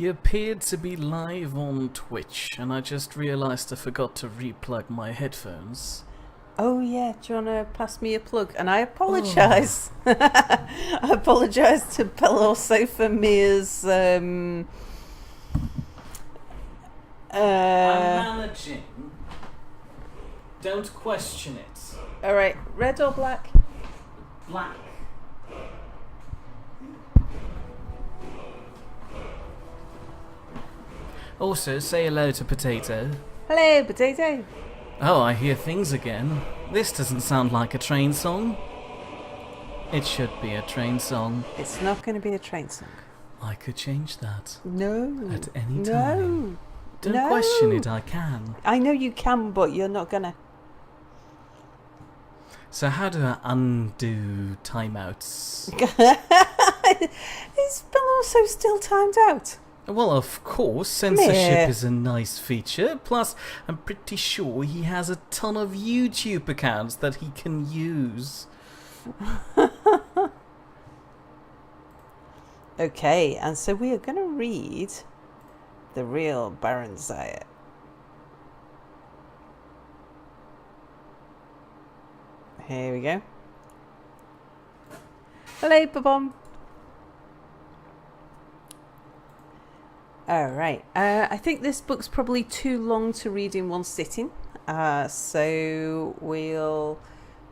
You appeared to be live on Twitch, and I just realised I forgot to replug my headphones. Oh yeah, do you want to pass me a plug? And I apologise. Oh. I apologise to Bell also for Mia's... I'm managing. Don't question it. Alright, red or black? Black. Also, say hello to Potato. Hello, Potato. Oh, I hear things again. This doesn't sound like a train song. It should be a train song. It's not going to be a train song. I could change that. No. At any time. No. Don't question it, I can. I know you can, but you're not going to. So how do I undo timeouts? Is Bill also still timed out? Well, of course, censorship is a nice feature. Plus, I'm pretty sure he has a ton of YouTube accounts that he can use. Okay, and so we are going to read the real Baron Zaya. Here we go. Hello, Babom. Alright, I think this book's probably too long to read in one sitting, so we'll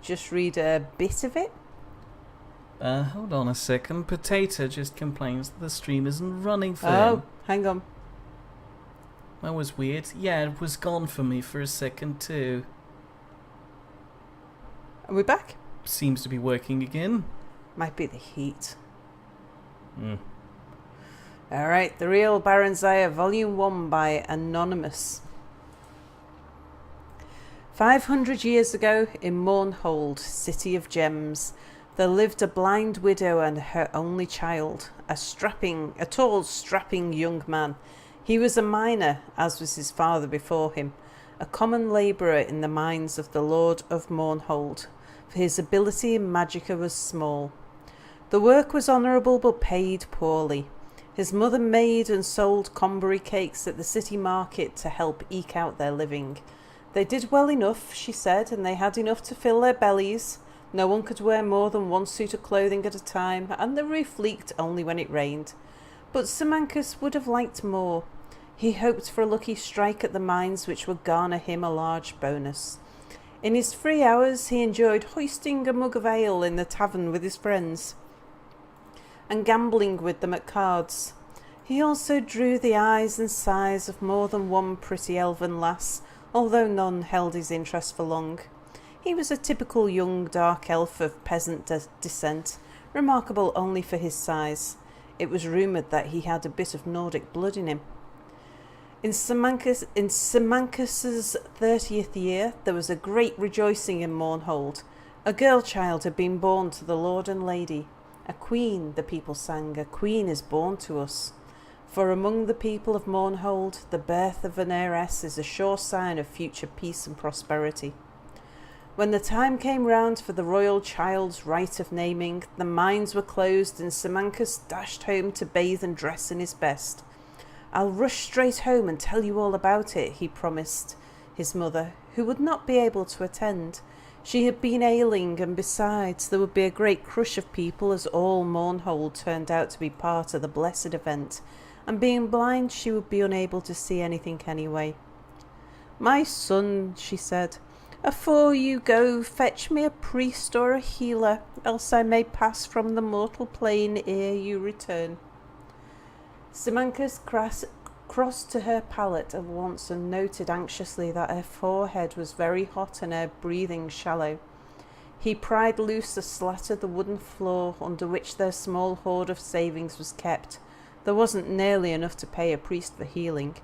just read a bit of it. Hold on a second. Potato just complains that the stream isn't running for him. Oh, hang on. That was weird. Yeah, it was gone for me for a second too. Are we back? Seems to be working again. Might be the heat. Alright, The Real Baron Zaya, Volume 1 by Anonymous. 500 years ago, in Mournhold, City of Gems, there lived a blind widow and her only child, a tall, strapping young man. He was a miner, as was his father before him, a common labourer in the mines of the Lord of Mournhold, for his ability in magicka was small. The work was honourable but paid poorly. His mother made and sold Conbury cakes at the city market to help eke out their living. They did well enough, she said, and they had enough to fill their bellies. No one could wear more than one suit of clothing at a time, and the roof leaked only when it rained. But Simancus would have liked more. He hoped for a lucky strike at the mines which would garner him a large bonus. In his free hours he enjoyed hoisting a mug of ale in the tavern with his friends and gambling with them at cards. He also drew the eyes and sighs of more than one pretty elven lass, although none held his interest for long. He was a typical young dark elf of peasant descent, remarkable only for his size. It was rumoured that he had a bit of Nordic blood in him. In Simancus's 30th year, there was a great rejoicing in Mournhold. A girl child had been born to the lord and lady. A queen, the people sang, a queen is born to us. For among the people of Mournhold, the birth of an heiress is a sure sign of future peace and prosperity. When the time came round for the royal child's rite of naming, the mines were closed and Simancus dashed home to bathe and dress in his best. I'll rush straight home and tell you all about it, he promised his mother, who would not be able to attend. She had been ailing, and besides, there would be a great crush of people as all Mournhold turned out to be part of the blessed event, and being blind she would be unable to see anything anyway. My son, she said, afore you go, fetch me a priest or a healer, else I may pass from the mortal plane ere you return. Simancus crossed to her pallet at once and noted anxiously that her forehead was very hot and her breathing shallow. He pried loose a slat of the wooden floor under which their small hoard of savings was kept. There wasn't nearly enough to pay a priest for healing.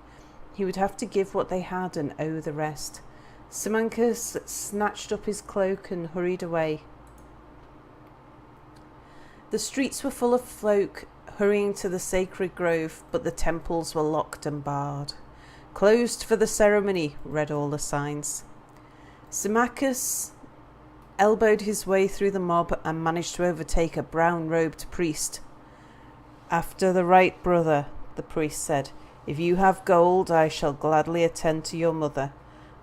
He would have to give what they had and owe the rest. Simancus snatched up his cloak and hurried away. The streets were full of folk hurrying to the sacred grove, but the temples were locked and barred. Closed for the ceremony, read all the signs. Simancus elbowed his way through the mob and managed to overtake a brown-robed priest. After the right, brother, the priest said. "If you have gold, I shall gladly attend to your mother.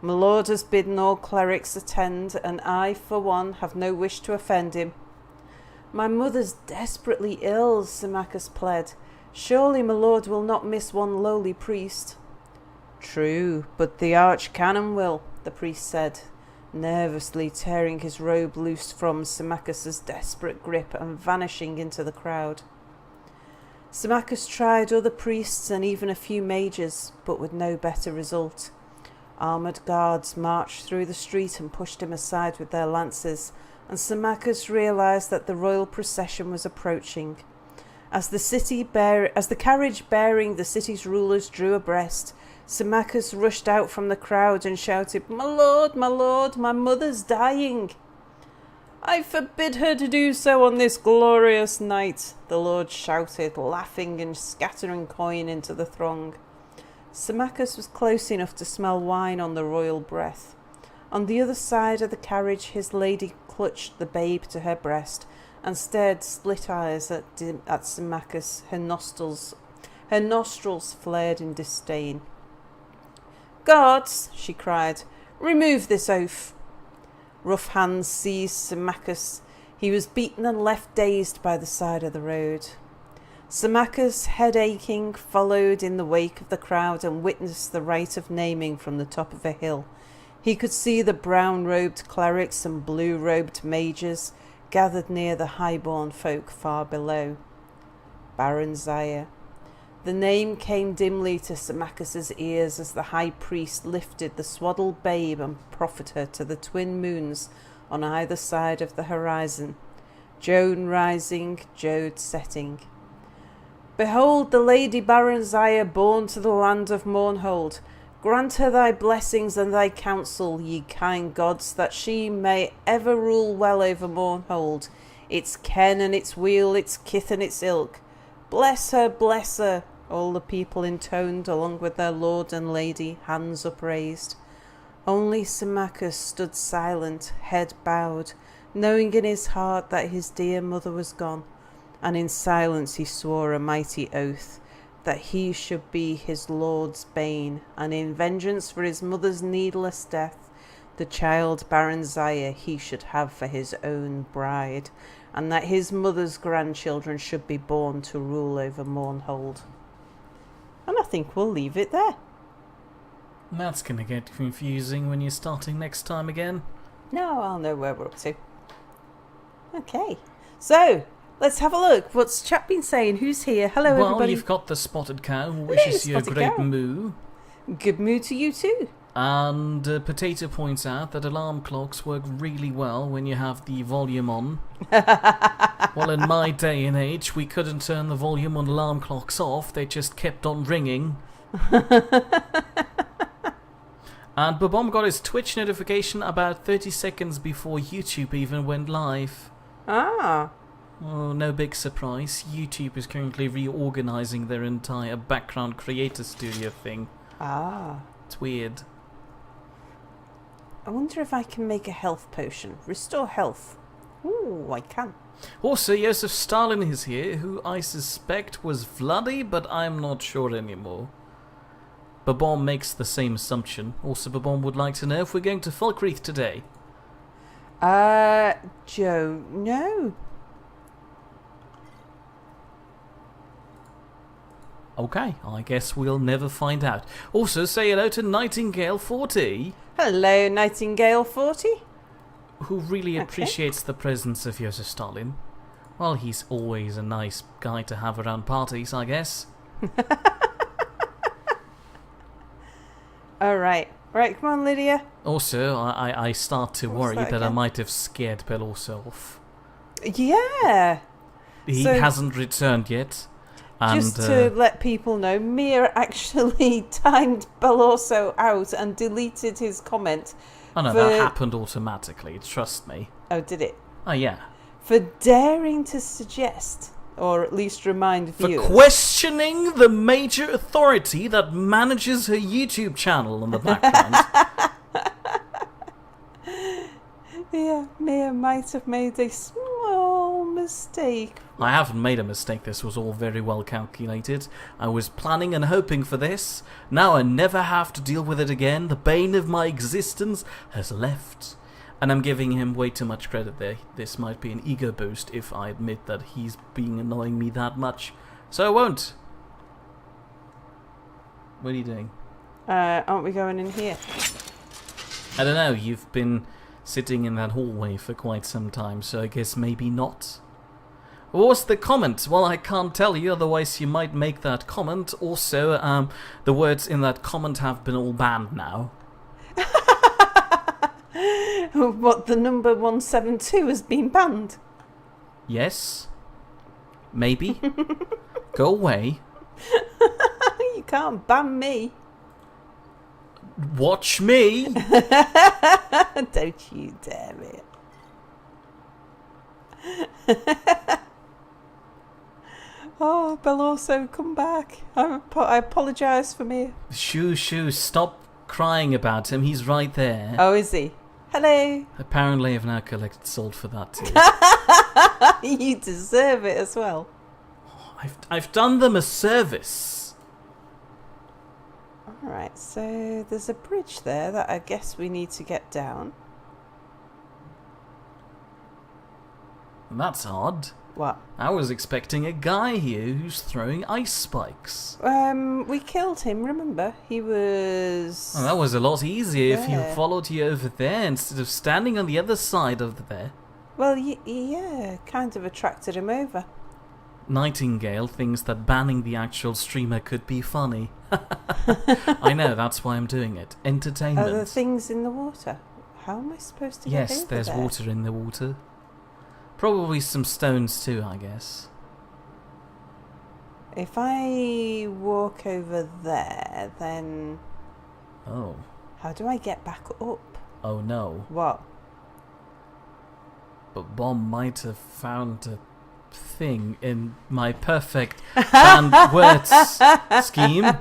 My lord has bidden all clerics attend, and I, for one, have no wish to offend him." "My mother's desperately ill," Symmachus pled. "Surely my lord will not miss one lowly priest." "True, but the archcanon will," the priest said, nervously tearing his robe loose from Symmachus's desperate grip and vanishing into the crowd. Symmachus tried other priests and even a few mages, but with no better result. Armoured guards marched through the street and pushed him aside with their lances, and Symmachus realised that the royal procession was approaching. As the carriage bearing the city's rulers drew abreast, Symmachus rushed out from the crowd and shouted, my lord, my mother's dying." "I forbid her to do so on this glorious night," the lord shouted, laughing and scattering coin into the throng. Symmachus was close enough to smell wine on the royal breath. On the other side of the carriage his lady clutched the babe to her breast and stared split eyes at Symmachus, her nostrils flared in disdain. "Guards," she cried, "remove this oaf." Rough hands seized Symmachus. He was beaten and left dazed by the side of the road. Symmachus, head aching, followed in the wake of the crowd and witnessed the rite of naming from the top of a hill. He could see the brown-robed clerics and blue-robed mages gathered near the high-born folk far below. Baron Zaya. The name came dimly to Symmachus's ears as the high priest lifted the swaddled babe and proffered her to the twin moons on either side of the horizon, Joan rising, Jode setting. "Behold the Lady Baron Zaya born to the land of Mournhold. Grant her thy blessings and thy counsel, ye kind gods, that she may ever rule well over Mournhold, its ken and its weal, its kith and its ilk. Bless her, all the people intoned along with their lord and lady, hands upraised. Only Symmachus stood silent, head bowed, knowing in his heart that his dear mother was gone, and in silence he swore a mighty oath, that he should be his lord's bane, and in vengeance for his mother's needless death, the child Baron Zaya he should have for his own bride, and that his mother's grandchildren should be born to rule over Mournhold. And I think we'll leave it there. That's going to get confusing when you're starting next time again. No, I'll know where we're up to. Okay, so let's have a look. What's chat been saying? Who's here? Hello, everybody. Well, you've got the spotted cow, who wishes you a great moo. Good moo to you too. And Potato points out that alarm clocks work really well when you have the volume on. Well, in my day and age, we couldn't turn the volume on alarm clocks off. They just kept on ringing. And Babom got his Twitch notification about 30 seconds before YouTube even went live. Ah. Oh, no big surprise. YouTube is currently reorganizing their entire background creator studio thing. Ah. It's weird. I wonder if I can make a health potion. Restore health. Ooh, I can. Also, Joseph Stalin is here, who I suspect was Vladdy, but I'm not sure anymore. Babom makes the same assumption. Also, Babom would like to know if we're going to Falkreath today. Joe, no. Okay, I guess we'll never find out. Also, say hello to Nightingale40. Hello, Nightingale40. Who really appreciates the presence of Joseph Stalin. Well, he's always a nice guy to have around parties, I guess. Alright. Right, come on, Lydia. Also, I start to worry that I might have scared Beloso off. Yeah. He hasn't returned yet. And, just to let people know, Mia actually timed Beloso out and deleted his comment. Oh no, that happened automatically, trust me. Oh, did it? Oh yeah. For daring to suggest, or at least remind viewers. For questioning the major authority that manages her YouTube channel in the background. Yeah, Mia might have made a small mistake. I haven't made a mistake. This was all very well calculated. I was planning and hoping for this. Now I never have to deal with it again. The bane of my existence has left. And I'm giving him way too much credit there. This might be an ego boost if I admit that he's been annoying me that much. So I won't. What are you doing? Aren't we going in here? I don't know. You've been sitting in that hallway for quite some time, so I guess maybe not. What was the comment? Well, I can't tell you, otherwise you might make that comment. Also, the words in that comment have been all banned now. What, the number 172 has been banned? Yes. Maybe. Go away. You can't ban me. Watch me. Don't you dare it. Oh, Belloso, come back. I apologise for me. Shoo, stop crying about him. He's right there. Oh, is he? Hello. Apparently I've now collected salt for that too. You deserve it as well. I've done them a service. Alright, so there's a bridge there that I guess we need to get down. That's odd. What? I was expecting a guy here who's throwing ice spikes. We killed him, remember? He was... Well, that was a lot easier if you Yeah. followed you over there instead of standing on the other side of there. Well, yeah, kind of attracted him over. Nightingale thinks that banning the actual streamer could be funny. I know, that's why I'm doing it. Entertainment. Are there things in the water? How am I supposed to get over Yes, there's there? water in the water. Probably some stones too, I guess. If I walk over there, then Oh. how do I get back up? Oh no. What? But Bomb might have found a thing in my perfect banned words scheme.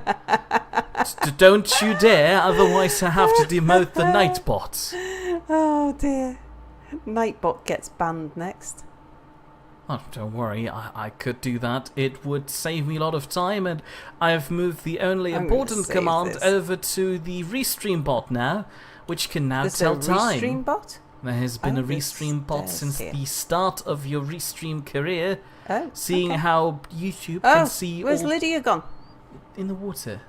Don't you dare, otherwise I have to demote the Nightbot. Oh dear. Nightbot gets banned next. Oh, don't worry, I could do that. It would save me a lot of time, and I've moved the only I'm important gonna save command this. over to the restream bot now, which can now There's tell a time. restream bot? There has been Oh, a restream bot there's since here. the start of your restream career, Oh, seeing okay. how YouTube Oh, can see where's all Lydia gone? in the water.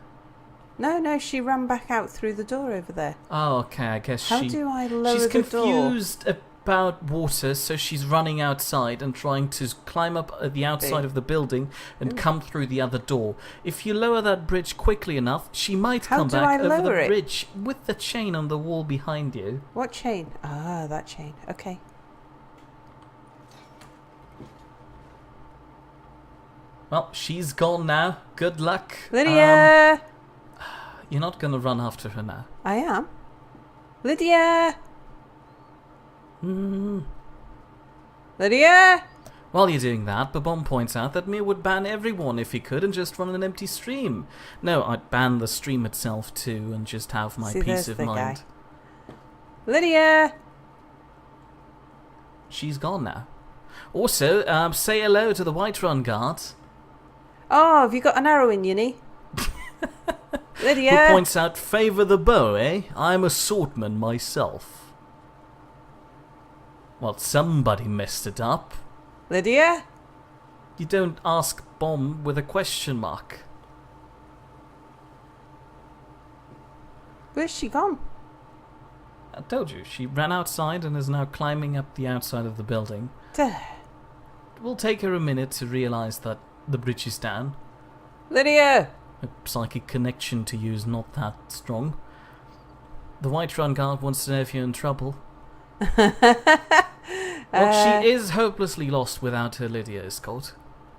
No, she ran back out through the door over there. Oh, okay, I guess How do I lower she's the door? confused about water, so she's running outside and trying to climb up at the outside of the building and come through the other door. If you lower that bridge quickly enough, she might How come do back I over the lower it? bridge with the chain on the wall behind you. What chain? Ah, that chain. Okay. Well, she's gone now. Good luck. Lydia! You're not gonna run after her now. I am. Lydia! Lydia! While you're doing that, Babon points out that Mir would ban everyone if he could and just run an empty stream. No, I'd ban the stream itself too and just have my See, peace there's of the mind. guy. Lydia! She's gone now. Also, say hello to the Whiterun guard, Oh, have you got an arrow in your knee? Lydia! who points out, favour the bow, eh? I'm a swordman myself. Well, somebody messed it up. Lydia? You don't ask bomb with a question mark. Where's she gone? I told you, she ran outside and is now climbing up the outside of the building. Duh. It will take her a minute to realise that the bridge is down. Lydia! Her psychic connection to you is not that strong. The Whiterun guard wants to know if you're in trouble. Well, she is hopelessly lost without her Lydia escort.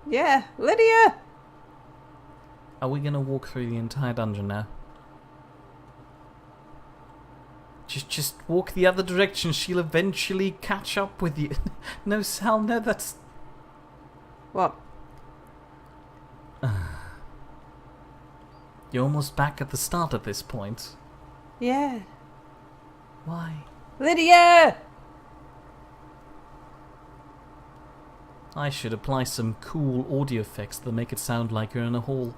Yeah, Lydia! Are we going to walk through the entire dungeon now? Just walk the other direction. She'll eventually catch up with you. No, Sal, no, that's... What? You're almost back at the start at this point. Yeah. Why? Lydia! I should apply some cool audio effects that make it sound like you're in a hall.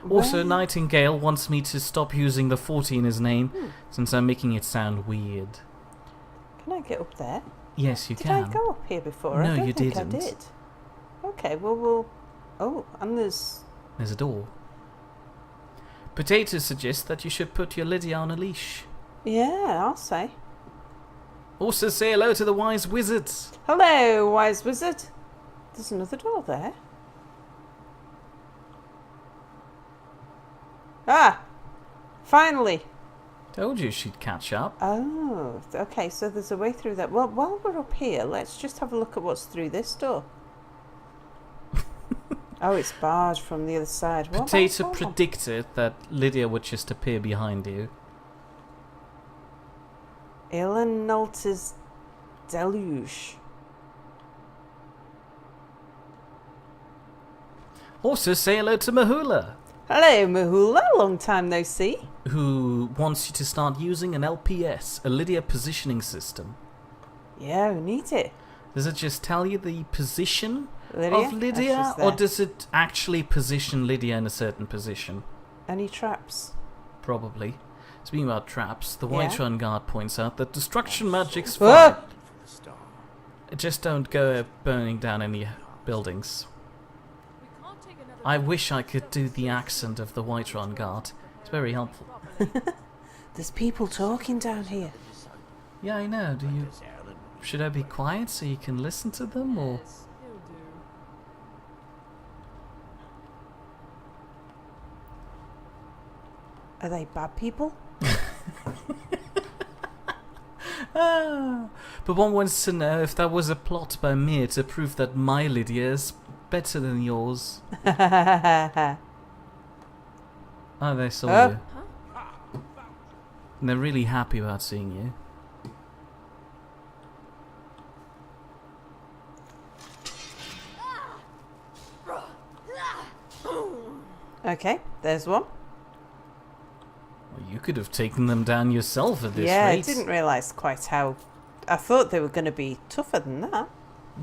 Also, Nightingale wants me to stop using the 40 in his name, since I'm making it sound weird. Can I get up there? Yes, you can. Did I go up here before? No, I don't you think didn't. I did. Okay, well, we'll... Oh, and there's a door. Potato suggests that you should put your Lydia on a leash. Yeah, I'll say. Also say hello to the wise wizards. Hello, wise wizard. There's another door there. Ah! Finally! Told you she'd catch up. Oh, okay, so there's a way through that. Well, while we're up here, let's just have a look at what's through this door. Oh, it's barred from the other side. What Potato predicted that Lydia would just appear behind you. Ilanulta's deluge. Also say hello to Mahula, Hello, Mahula. Long time no see. who wants you to start using an LPS, a Lydia positioning system. Yeah, we need it. Does it just tell you the position Lydia? of Lydia, she's or there. does it actually position Lydia in a certain position? Any traps? Probably. Speaking about traps, the Yeah? Whiterun guard points out that destruction magic's Whoa! fine. Just don't go burning down any buildings. I wish I could do the accent of the Whiterun guard. It's very helpful. There's people talking down here. Yeah, I know. Should I be quiet so you can listen to them, or? Are they bad people? But one wants to know if that was a plot by me to prove that my Lydia is better than yours. Oh, they saw you. And they're really happy about seeing you. Okay, there's one. Well, you could have taken them down yourself at this Yeah, rate. I didn't realise quite how... I thought they were going to be tougher than that.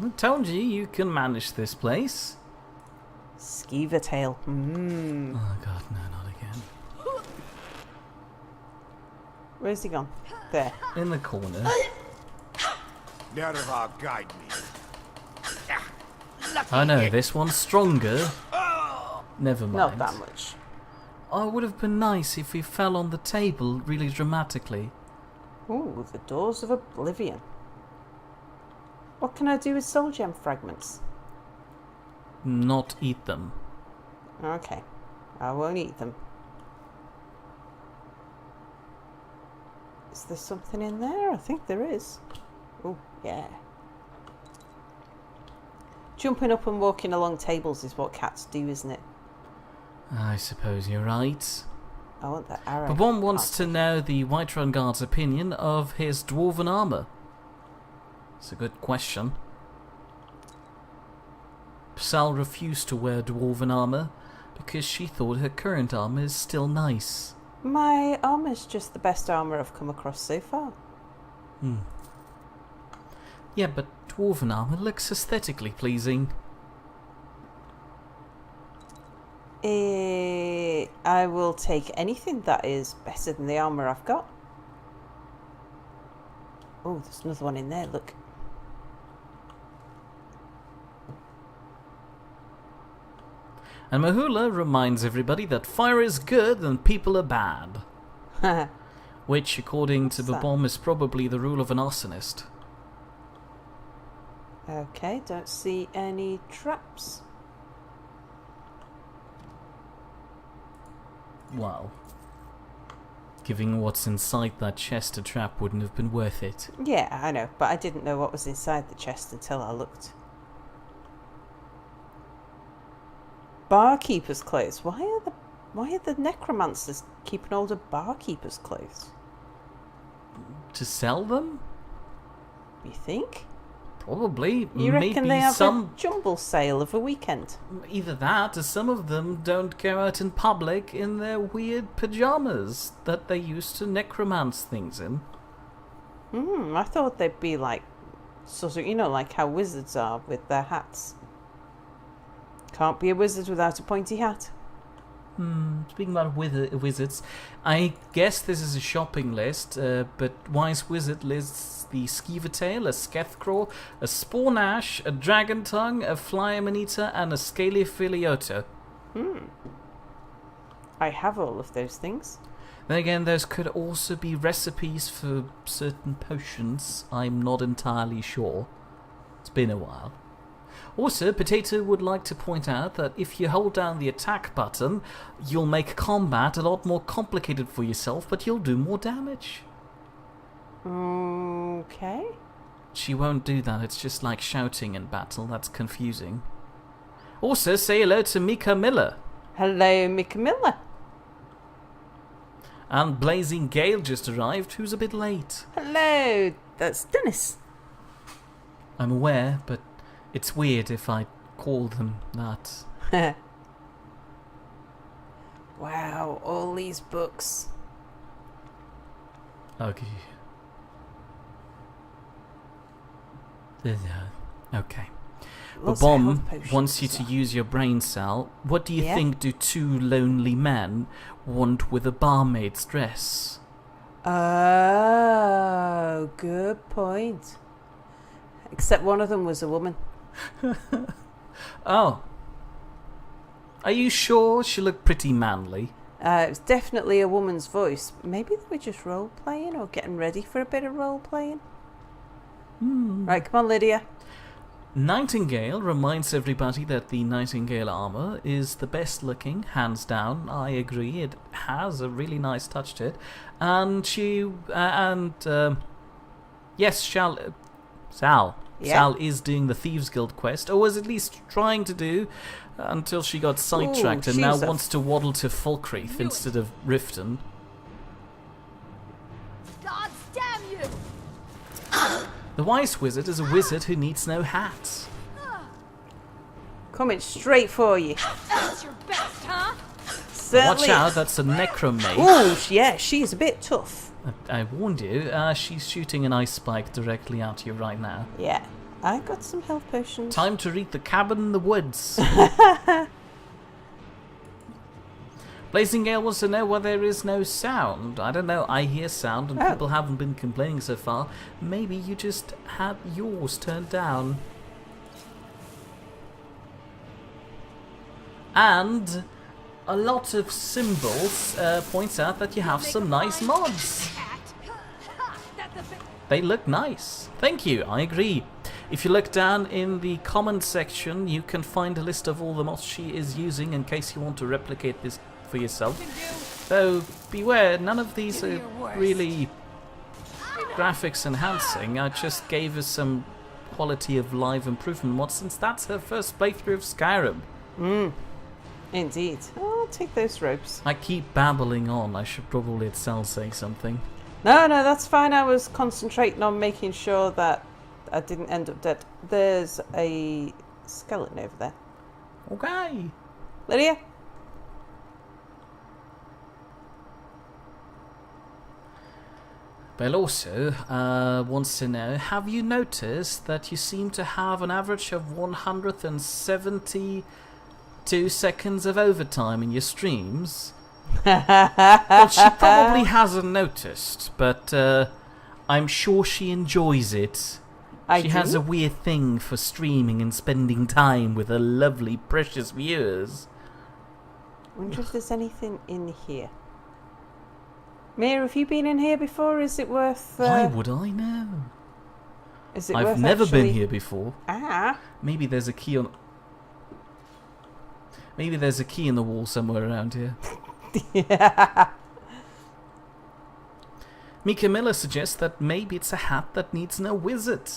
I told you, you can manage this place. Skeever tail. Oh god, no, not again. Where's he gone? There. In the corner. Never guide me. Oh no, this one's stronger. Never mind. Not that much. Oh, it would have been nice if we fell on the table really dramatically. Ooh, the doors of oblivion. What can I do with soul gem fragments? Not eat them. Okay, I won't eat them. Is there something in there? I think there is. Oh, yeah. Jumping up and walking along tables is what cats do, isn't it? I suppose you're right. I want that arrow. But one wants to know the Whiterun Guard's opinion of his dwarven armour. It's a good question. Sal refused to wear dwarven armour because she thought her current armour is still nice. My armour's just the best armour I've come across so far. Yeah, but dwarven armour looks aesthetically pleasing. I will take anything that is better than the armour I've got. Oh, there's another one in there, look. And Mahula reminds everybody that fire is good and people are bad. Which, according to What's that? Babom, is probably the rule of an arsonist. Okay, don't see any traps. Wow. Giving what's inside that chest a trap wouldn't have been worth it. Yeah, I know, but I didn't know what was inside the chest until I looked. Barkeeper's clothes. Why are the necromancers keeping all the barkeeper's clothes? To sell them? You think? Probably. You reckon Maybe they have some... a jumble sale of a weekend? Either that, or some of them don't go out in public in their weird pyjamas that they used to necromance things in. I thought they'd be like Sort of, like how wizards are with their hats. Can't be a wizard without a pointy hat. Speaking about wizards, I guess this is a shopping list, but Wise Wizard lists the Skeevertail, a Skethcraw, a Spornash, a Dragon Tongue, a Flyer-Manita, and a Scalifiliota. I have all of those things. Then again, those could also be recipes for certain potions. I'm not entirely sure. It's been a while. Also, Potato would like to point out that if you hold down the attack button, you'll make combat a lot more complicated for yourself, but you'll do more damage. Okay. She won't do that, it's just like shouting in battle, that's confusing. Also, say hello to Mika Miller. Hello, Mika Miller. And Blazing Gale just arrived, who's a bit late. Hello, that's Dennis. I'm aware, but it's weird if I call them that. Wow, all these books. Okay. Okay. Lots The of bomb health potions wants you as to well. use your brain cell. What do you Yeah? think do two lonely men want with a barmaid's dress? Oh, good point. Except one of them was a woman. Oh. Are you sure? She looked pretty manly. It was definitely a woman's voice. Maybe they were just role-playing or getting ready for a bit of role-playing. Right, come on, Lydia. Nightingale reminds everybody that the Nightingale armour is the best looking, hands down. I agree, it has a really nice touch to it. And yes, Sal is doing the Thieves Guild quest, or was at least trying to do, until she got sidetracked and now wants to waddle to Falkreath instead of Riften. God damn you! The Wise Wizard is a wizard who needs no hats. Coming straight for you. That's your best, huh? Certainly. Watch out, that's a Necromage. Oh, yeah, she's a bit tough. I warned you, she's shooting an ice spike directly at you right now. Yeah, I got some health potions. Time to read The Cabin in the Woods. Blazing Gale wants to know why there is no sound. I don't know, I hear sound and people haven't been complaining so far. Maybe you just had yours turned down. And a lot of symbols points out that you have some nice mods. They look nice. Thank you, I agree. If you look down in the comment section, you can find a list of all the mods she is using in case you want to replicate this for yourself. Though, beware, none of these are really graphics enhancing. I just gave her some quality of life improvement mods since that's her first playthrough of Skyrim. Indeed. I'll take those ropes. I keep babbling on. I should probably itself say something. No, that's fine. I was concentrating on making sure that I didn't end up dead. There's a skeleton over there. Okay. Lydia? Bell also wants to know, have you noticed that you seem to have an average of 172 seconds of overtime in your streams? Well, she probably hasn't noticed, but I'm sure she enjoys it. She has a weird thing for streaming and spending time with her lovely, precious viewers. I wonder if there's anything in here. Mia, have you been in here before? Is it worth... Why would I know? Is it I've worth never actually... been here before. Ah. Maybe there's a key on... Maybe there's a key in the wall somewhere around here. Yeah. Mika Miller suggests that maybe it's a hat that needs no wizard.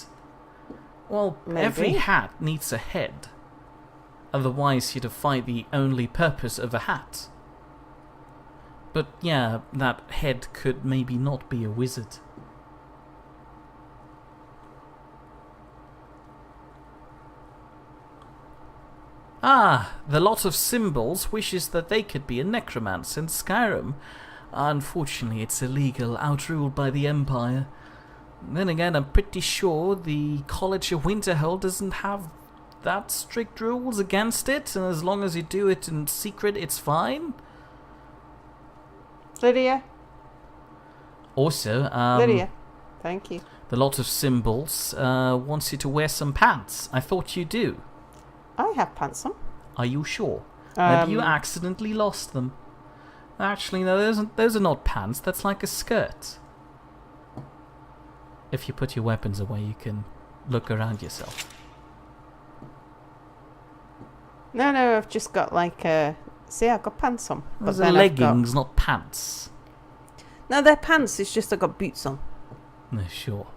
Well, Maybe. every hat needs a head. Otherwise, you'd defy the only purpose of a hat. But yeah, that head could maybe not be a wizard. Ah, the lot of symbols wishes that they could be a necromancer in Skyrim. Unfortunately, it's illegal, outruled by the Empire. Then again, I'm pretty sure the College of Winterhold doesn't have that strict rules against it, and as long as you do it in secret, it's fine. Lydia. Also, Lydia. Thank you. the lot of symbols wants you to wear some pants. I thought you do. I have pants on. Are you sure? Maybe you accidentally lost them. Actually, no, those are not pants. That's like a skirt. If you put your weapons away, you can look around yourself. No, I've just got like see, I've got pants on. But Those are then leggings, not pants. No, they're pants. It's just I've got boots on. No, sure.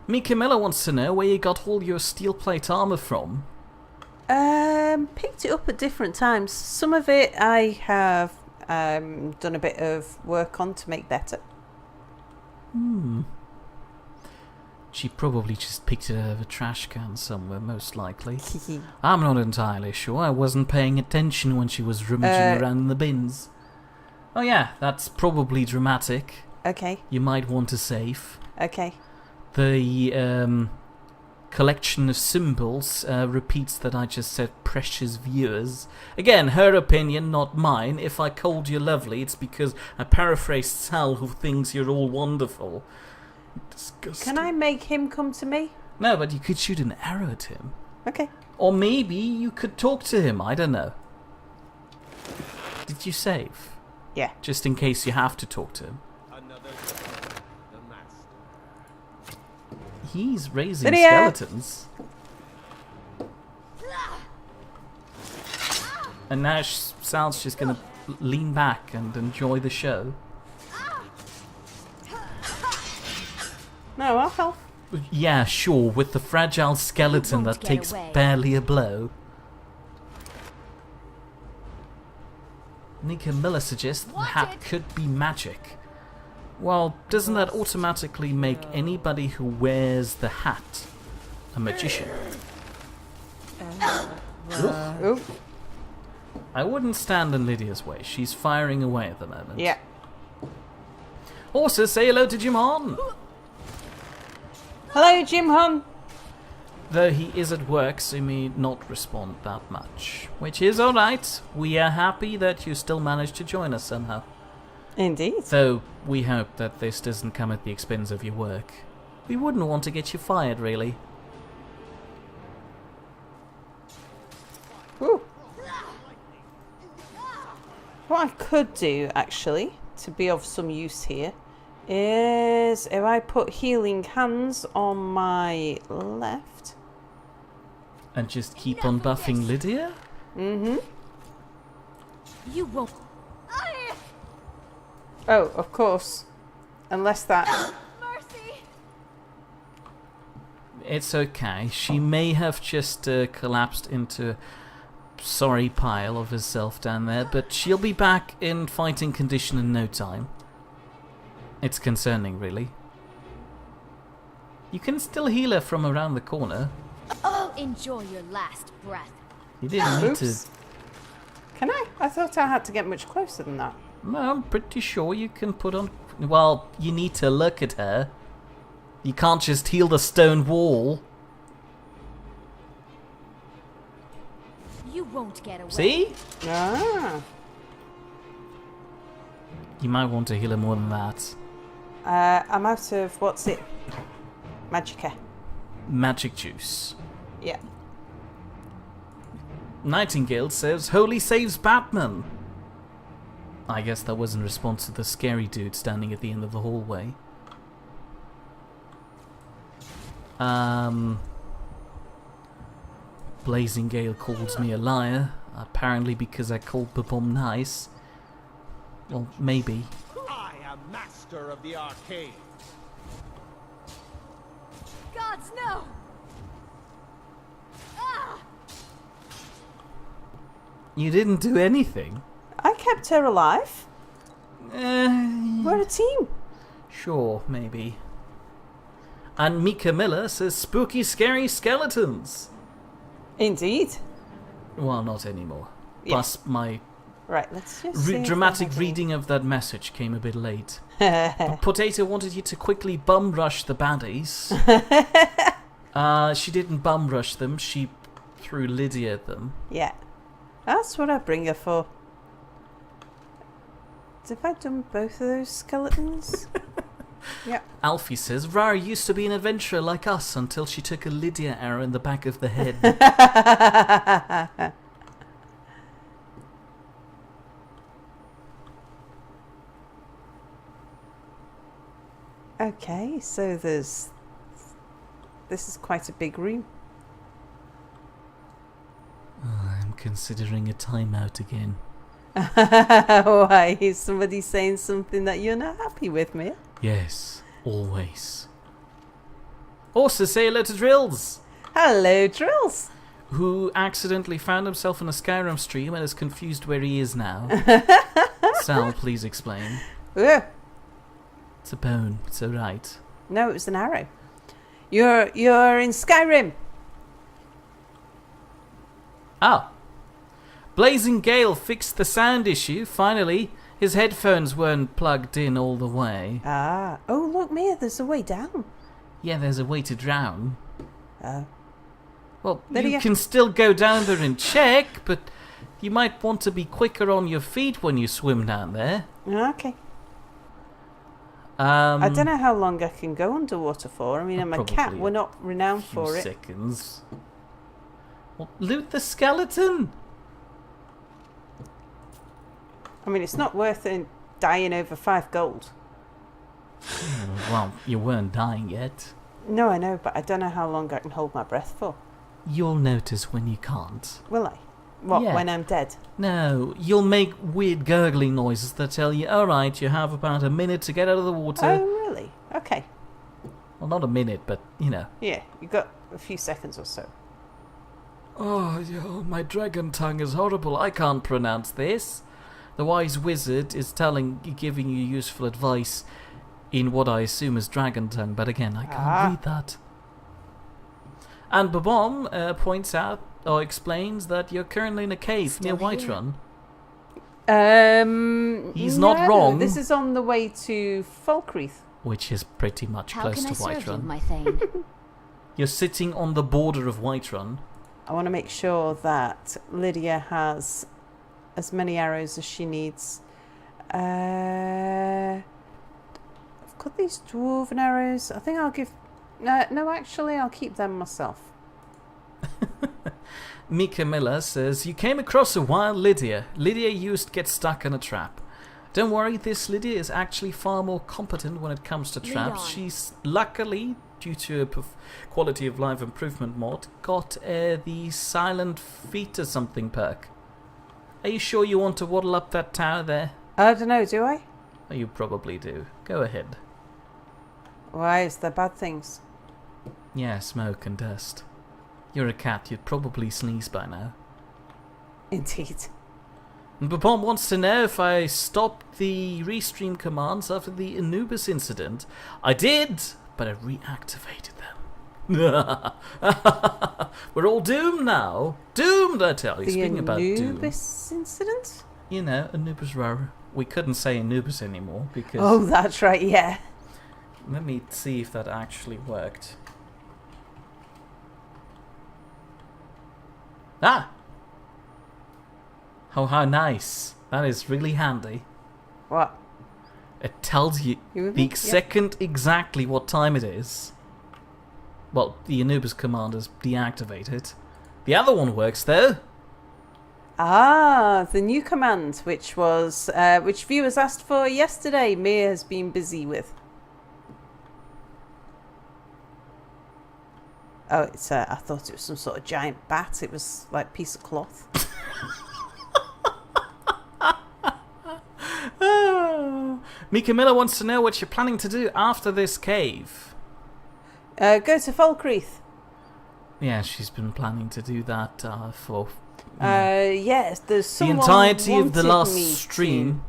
Mika Miller wants to know where you got all your steel plate armour from. Picked it up at different times. Some of it I have done a bit of work on to make better. She probably just picked it out of a trash can somewhere, most likely. I'm not entirely sure. I wasn't paying attention when she was rummaging around in the bins. Oh yeah, that's probably dramatic. Okay. You might want to save. Okay. The collection of symbols repeats that I just said precious viewers. Again, her opinion, not mine. If I called you lovely, it's because I paraphrased Sal, who thinks you're all wonderful. Disgusting. Can I make him come to me? No, but you could shoot an arrow at him. Okay. Or maybe you could talk to him, I don't know. Did you save? Yeah. Just in case you have to talk to him. He's raising Lydia! skeletons. And now Sal's just gonna lean back and enjoy the show. No, I'll help. Yeah, sure, with the fragile skeleton won't that get takes away. barely a blow. Nika Miller suggests the hat Wanted. could be magic. Well, doesn't that automatically make anybody who wears the hat a magician? Oh, I wouldn't stand in Lydia's way. She's firing away at the moment. yeah. Also, say hello to Jim Hahn. Hello, Jim Hum. Though he is at work, so he may not respond that much. Which is alright. We are happy that you still managed to join us somehow. Indeed. Though, we hope that this doesn't come at the expense of your work. We wouldn't want to get you fired, really. Woo. What I could do, actually, to be of some use here, is if I put healing hands on my left. And just keep on buffing Lydia? Mm-hmm. You won't. Oh, of course. Unless that... Mercy. It's okay. She may have just collapsed into a sorry pile of herself down there, but she'll be back in fighting condition in no time. It's concerning, really. You can still heal her from around the corner. Enjoy your last breath. You didn't need to... Oops. Can I? I thought I had to get much closer than that. No, I'm pretty sure you can put on... Well, you need to look at her. You can't just heal the stone wall. You won't get away. See? Ah. You might want to heal her more than that. I'm out of... What's it? Magicka. Magic juice. Yeah. Nightingale says, Holy saves Batman! I guess that was in response to the scary dude standing at the end of the hallway. Blazing Gale calls me a liar, apparently because I called the bomb nice. Well, maybe. I am master of the arcade. Gods, no! Ah! You didn't do anything. I kept her alive. We're a team. Sure, maybe. And Mika Miller says spooky, scary skeletons. Indeed. Well, not anymore. Plus, my Right, let's just see if dramatic I have reading of that message came a bit late. But Potato wanted you to quickly bum rush the baddies. She didn't bum rush them, she threw Lydia at them. Yeah. That's what I bring her for. Have I done both of those skeletons? Yeah. Alfie says, Rara used to be an adventurer like us until she took a Lydia arrow in the back of the head. Okay, so this is quite a big room. I'm considering a timeout again. Why? Is somebody saying something that you're not happy with, me? Yes, always. Also, say hello to Drills, Hello, Drills. who accidentally found himself in a Skyrim stream and is confused where he is now. Sal, please explain. Ooh. It's a bone. It's alright. No, it was an arrow. You're in Skyrim. Ah. Blazing Gale fixed the sound issue. Finally, his headphones weren't plugged in all the way. Ah. Oh, look, Mia, there's a way down. Yeah, there's a way to drown. Oh. Well, Lydia. you can still go down there and check, but you might want to be quicker on your feet when you swim down there. Okay. I don't know how long I can go underwater for. I mean, I'm a cat. We're not renowned for it. Seconds. Well, loot the skeleton. I mean, it's not worth it dying over 5 gold. Well, you weren't dying yet. No, I know, but I don't know how long I can hold my breath for. You'll notice when you can't. Will I? What, Yeah. when I'm dead? No, you'll make weird gurgling noises that tell you, alright, you have about a minute to get out of the water. Oh, really? Okay. Well, not a minute, but, you know. Yeah, you got a few seconds or so. Oh, my dragon tongue is horrible. I can't pronounce this. The wise wizard is giving you useful advice in what I assume is dragon tongue, but again, I can't read that. And Babom points out, or explains that you're currently in a cave near Whiterun. He's not wrong. This is on the way to Falkreath. Which is pretty much How close can to I serve you, Whiterun. my thane? You're sitting on the border of Whiterun. I want to make sure that Lydia has as many arrows as she needs. I've got these dwarven arrows. I think I'll give... No, actually, I'll keep them myself. Mika Miller says, you came across a wild Lydia. Lydia used to get stuck in a trap. Don't worry, this Lydia is actually far more competent when it comes to traps. She's luckily, due to a quality of life improvement mod, got the silent feet or something perk. Are you sure you want to waddle up that tower there? I don't know, do I? Oh, you probably do. Go ahead. Why is there bad things? Yeah, smoke and dust. You're a cat, you'd probably sneeze by now. Indeed. And Babom wants to know if I stopped the restream commands after the Anubis incident. I did, but I reactivated them. We're all doomed now. Doomed, I tell you. Speaking about doom. The Anubis incident? You know, Anubis Rara. We couldn't say Anubis anymore because... Oh, that's right, yeah. Let me see if that actually worked. Ah! Oh, how nice. That is really handy. What? It tells you the second exactly what time it is. Well, the Anubis command is deactivated. The other one works though. Ah, the new command, which was which viewers asked for yesterday. Mia has been busy with. Oh, it's I thought it was some sort of giant bat. It was like a piece of cloth. Mika Miller wants to know what you're planning to do after this cave. Go to Falkreath. Yeah, she's been planning to do that for yes, there's the someone entirety of the wanted last me stream.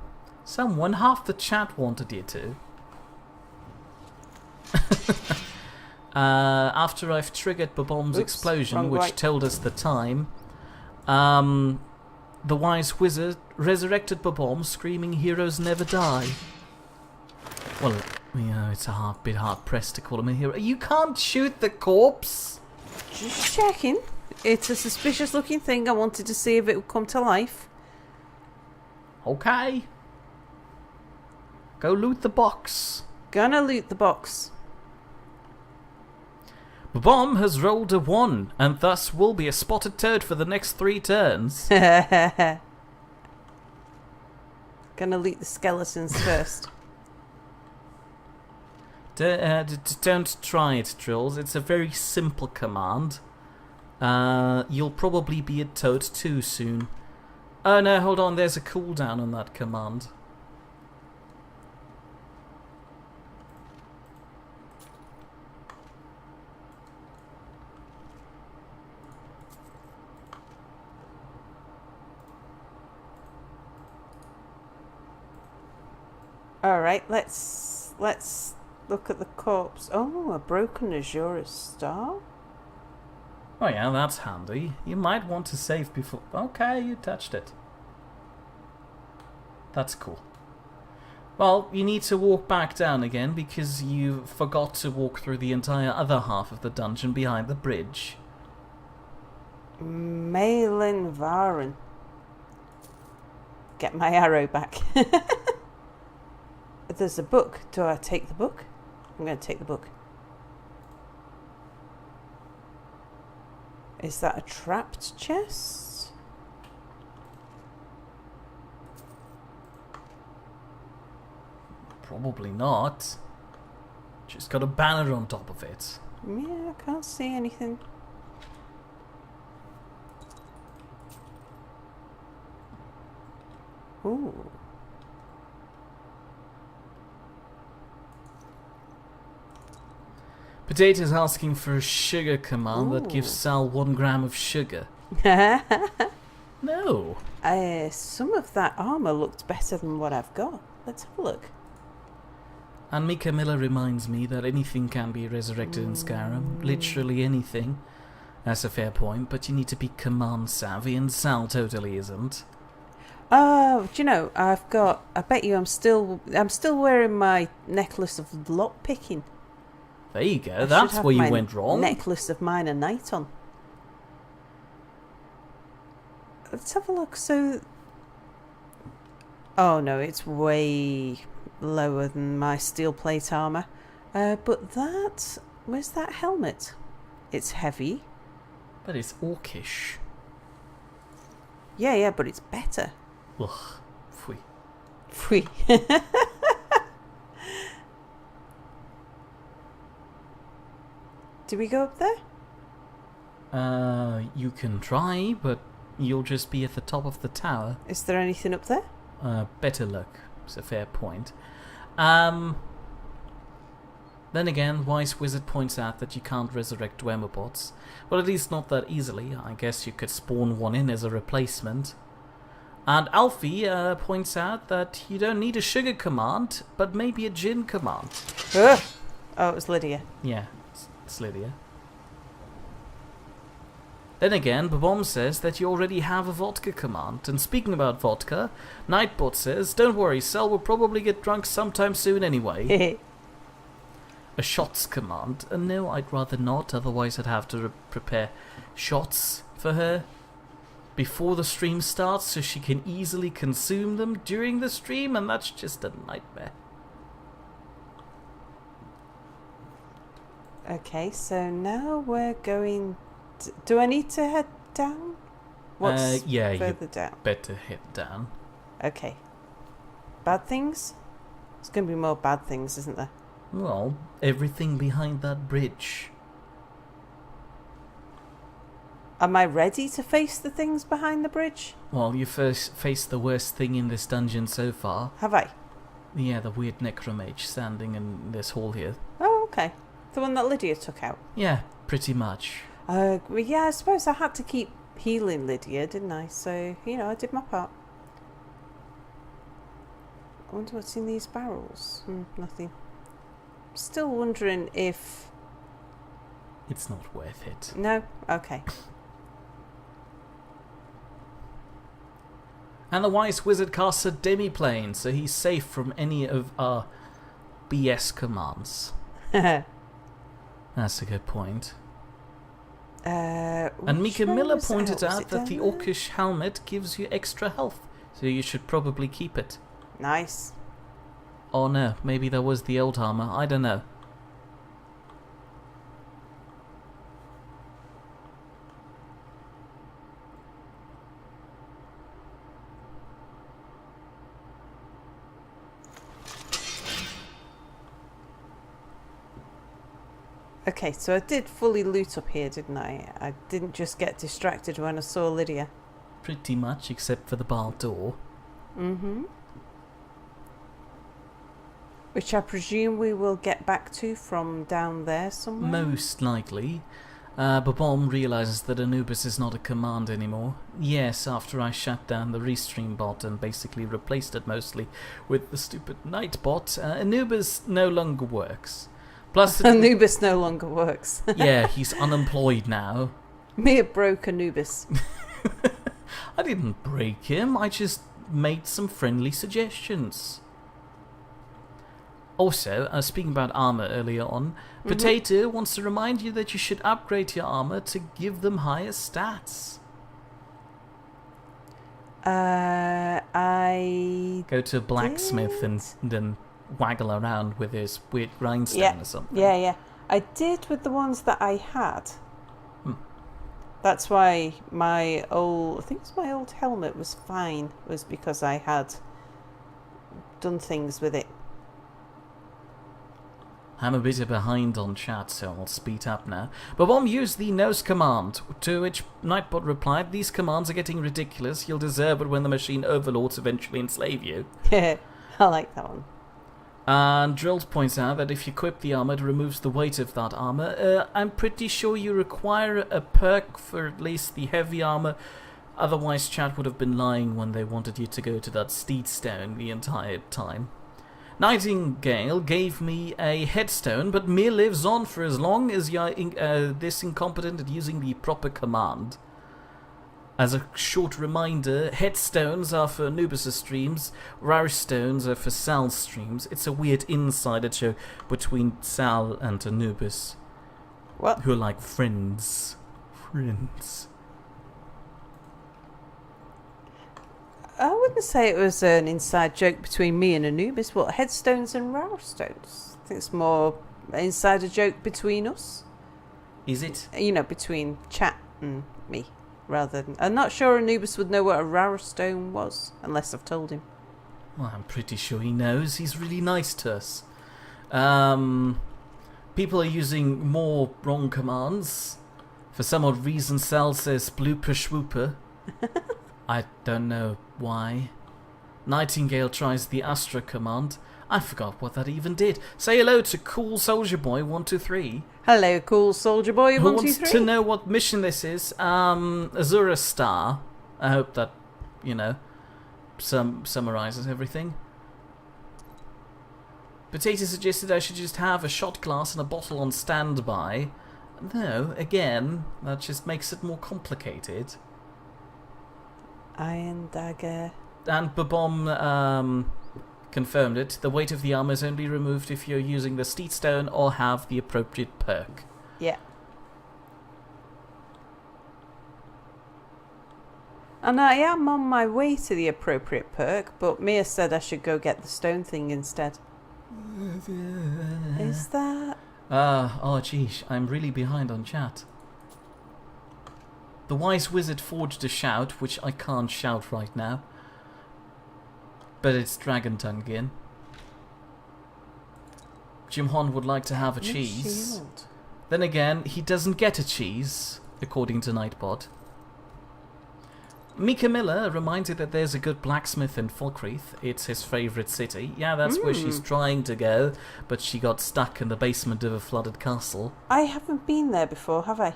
Someone, half the chat wanted you to. After I've triggered Babom's explosion, which told us the time, the wise wizard resurrected Babom, screaming, "Heroes never die." Well, you know, it's a bit hard-pressed to call him a hero. You can't shoot the corpse! Just checking. It's a suspicious-looking thing. I wanted to see if it would come to life. Okay. Go loot the box. Gonna loot the box. Babom has rolled a 1, and thus will be a spotted turd for the next 3 turns. Gonna loot the skeletons first. Don't try it, Trolls. It's a very simple command. You'll probably be a toad too soon. Oh no, hold on, there's a cooldown on that command. Alright, let's look at the corpse. Oh, a broken azure star? Oh yeah, that's handy. You might want to save before... Okay, you touched it. That's cool. Well, you need to walk back down again because you forgot to walk through the entire other half of the dungeon behind the bridge. Malin Varen. Get my arrow back. There's a book. Do I take the book? I'm going to take the book. Is that a trapped chest? Probably not. Just got a banner on top of it. Yeah, I can't see anything. Ooh. Potato's asking for a sugar command that gives Ooh. Sal 1 gram of sugar. No. Some of that armour looked better than what I've got. Let's have a look. And Mika Miller reminds me that anything can be resurrected in Skyrim. Literally anything. That's a fair point, but you need to be command savvy, and Sal totally isn't. Oh, do you know, I bet you I'm still wearing my necklace of lock picking. There you go, I that's should have where you my went wrong. Necklace of minor night on. Let's have a look. So, oh no, it's way lower than my steel plate armor. But where's that helmet? It's heavy. But it's orcish. Yeah, but it's better. Ugh, pfui. Free. Do we go up there? You can try, but you'll just be at the top of the tower. Is there anything up there? Better luck. It's a fair point. Then again, Wise Wizard points out that you can't resurrect Dwemer bots. Well, at least not that easily. I guess you could spawn one in as a replacement. And Alfie points out that you don't need a sugar command, but maybe a gin command. Ugh. Oh, it was Lydia. Yeah, it's Lydia. Then again, Babom says that you already have a vodka command. And speaking about vodka, Nightbot says, don't worry, Sel will probably get drunk sometime soon anyway. A shots command. No, I'd rather not, otherwise I'd have to prepare shots for her before the stream starts so she can easily consume them during the stream, and that's just a nightmare. Okay, so now we're going... Do I need to head down? What's yeah, further down? Better head down. Okay. Bad things? There's going to be more bad things, isn't there? Well, everything behind that bridge. Am I ready to face the things behind the bridge? Well, you first faced the worst thing in this dungeon so far. Have I? Yeah, the weird necromage standing in this hall here. Oh, okay. The one that Lydia took out. Yeah, pretty much. Well, yeah, I suppose I had to keep healing Lydia, didn't I? So, you know, I did my part. I wonder what's in these barrels. Nothing. Still wondering if... It's not worth it. No? Okay. And the Wise Wizard casts a demi-plane, so he's safe from any of our BS commands. That's a good point. And Mika Miller pointed out that the Orcish helmet gives you extra health, so you should probably keep it. Nice. Oh no, maybe that was the old armor, I don't know. Okay, so I did fully loot up here, didn't I? I didn't just get distracted when I saw Lydia. Pretty much, except for the bar door. Mm-hmm. Which I presume we will get back to from down there somewhere? Most likely. Babom realizes that Anubis is not a command anymore. Yes, after I shut down the restream bot and basically replaced it mostly with the stupid night bot, Anubis no longer works. Plus, Anubis no longer works. Yeah, he's unemployed now. Mere broke Anubis. I didn't break him, I just made some friendly suggestions. Also, speaking about armor earlier on, Potato wants to remind you that you should upgrade your armor to give them higher stats. I Go to a blacksmith and then waggle around with his weird grindstone or something. Yeah. I did with the ones that I had. That's why my old helmet was fine, was because I had done things with it. I'm a bit behind on chat, so I'll speed up now. Babom used the nose command, to which Nightbot replied, "These commands are getting ridiculous. You'll deserve it when the machine overlords eventually enslave you." I like that one. And Drills points out that if you equip the armor, it removes the weight of that armor. I'm pretty sure you require a perk for at least the heavy armor. Otherwise, chat would have been lying when they wanted you to go to that steed stone the entire time. Nightingale gave me a headstone, but Mir lives on for as long as you're this incompetent at using the proper command. As a short reminder, headstones are for Anubis' streams, rare stones are for Sal's streams. It's a weird insider joke between Sal and Anubis. What? Who are like friends. Friends. I wouldn't say it was an inside joke between me and Anubis. What, headstones and rare stones? I think it's more an insider joke between us. Is it? You know, between chat and me. Rather than, I'm not sure Anubis would know what a rare stone was, unless I've told him. Well, I'm pretty sure he knows. He's really nice to us. People are using more wrong commands. For some odd reason, Sal says blooper swooper. I don't know why. Nightingale tries the Astra command. I forgot what that even did. Say hello to Cool Soldier Boy 123. Hello, Cool Soldier Boy Who 123. wants to know what mission this is? Azura Star. I hope that, summarizes everything. Potato suggested I should just have a shot glass and a bottle on standby. No, again, that just makes it more complicated. Iron dagger. And Babom confirmed it. The weight of the armor is only removed if you're using the steed stone or have the appropriate perk. Yeah. And I am on my way to the appropriate perk, but Mia said I should go get the stone thing instead. Is that... oh geez, I'm really behind on chat. The Wise Wizard forged a shout, which I can't shout right now. But it's Dragon Tongue again. Jim Hon would like to have a cheese. Shield. Then again, he doesn't get a cheese, according to Nightbot. Mika Miller reminded that there's a good blacksmith in Falkreath. It's his favourite city. Yeah, that's where she's trying to go, but she got stuck in the basement of a flooded castle. I haven't been there before, have I?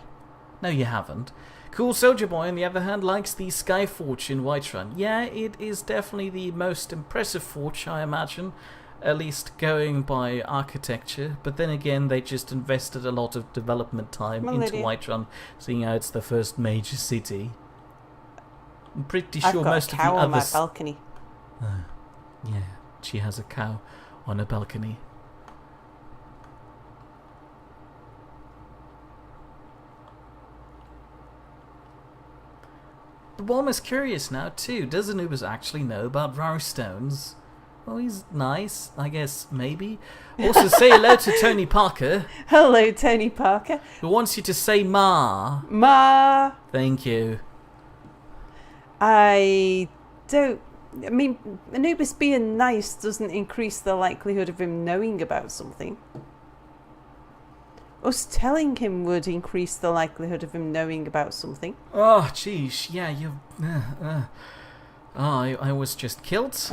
No, you haven't. Cool Soldier Boy, on the other hand, likes the Sky Forge in Whiterun. Yeah, it is definitely the most impressive forge, I imagine. At least going by architecture. But then again, they just invested a lot of development time into Lydia. Whiterun, seeing how it's the first major city. I'm pretty I've sure got most a of the cow on my others. balcony. Yeah, she has a cow on her balcony. The bomb is curious now too. Does Anubis actually know about rare stones? Well, he's nice, I guess, maybe. Also, say hello to Tony Parker, Hello, Tony Parker. who wants you to say Ma. Ma. Thank you. I mean, Anubis being nice doesn't increase the likelihood of him knowing about something. Us telling him would increase the likelihood of him knowing about something. Oh, jeez, yeah, you. I was just killed.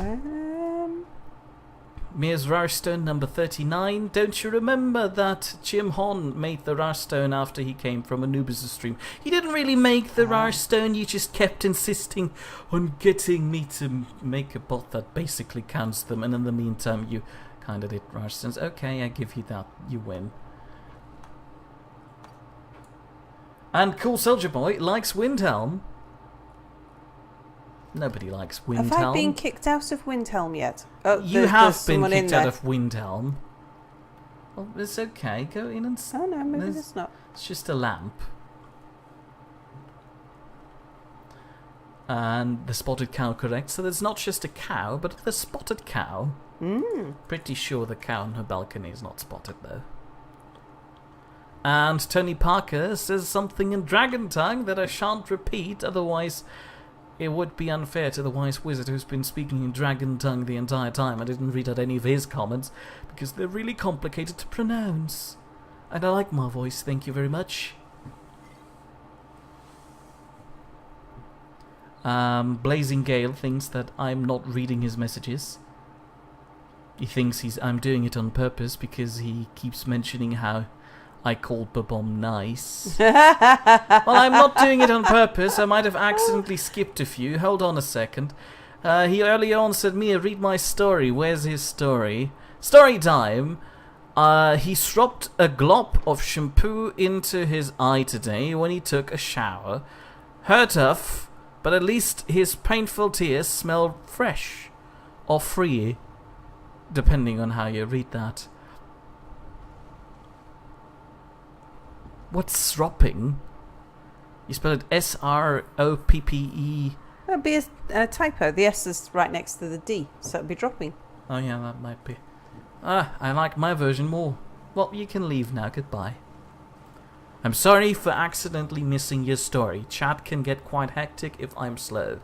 Mia's Rarestone number 39. Don't you remember that Jim Hon made the Rarestone after he came from Anubis' stream? He didn't really make the Rarestone, you just kept insisting on getting me to make a bot that basically counts them, and in the meantime you kinda did Rarestones. Okay, I give you that, you win. And Cool Soldier Boy likes Windhelm. Nobody likes Windhelm. Have I been kicked out of Windhelm yet? Oh, You have there's been someone in kicked out there. of Windhelm. Well, it's okay. Go in and... Oh no, maybe there's- there's not. It's just a lamp. And the spotted cow, correct. So there's not just a cow, but the spotted cow. Pretty sure the cow on her balcony is not spotted, though. And Tony Parker says something in dragon tongue that I shan't repeat, otherwise it would be unfair to the wise wizard who's been speaking in dragon tongue the entire time. I didn't read out any of his comments, because they're really complicated to pronounce. And I like my voice, thank you very much. Blazing Gale thinks that I'm not reading his messages. He thinks I'm doing it on purpose because he keeps mentioning how I called Babom nice. Well, I'm not doing it on purpose. I might have accidentally skipped a few. Hold on a second. He earlier on said, Mia, read my story. Where's his story? Story time. He stropped a glop of shampoo into his eye today when he took a shower. Hurt tough, but at least his painful tears smell fresh. Or free, depending on how you read that. What's stropping? You spell it S-R-O-P-P-E. That'd be a typo. The S is right next to the D, so it'd be dropping. Oh yeah, that might be. I like my version more. Well, you can leave now, goodbye. I'm sorry for accidentally missing your story. Chat can get quite hectic if I'm slow.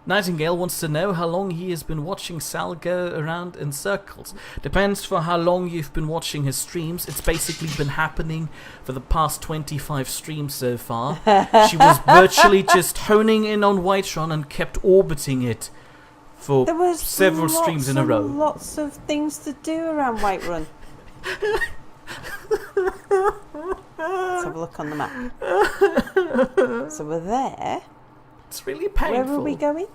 Nightingale wants to know how long he has been watching Sal go around in circles. Depends for how long you've been watching his streams. It's basically been happening for the past 25 streams so far. She was virtually just honing in on Whiterun and kept orbiting it for There was several streams in a row. Lots of things to do around Whiterun. Let's have a look on the map. So we're there. It's really painful. Where are we going?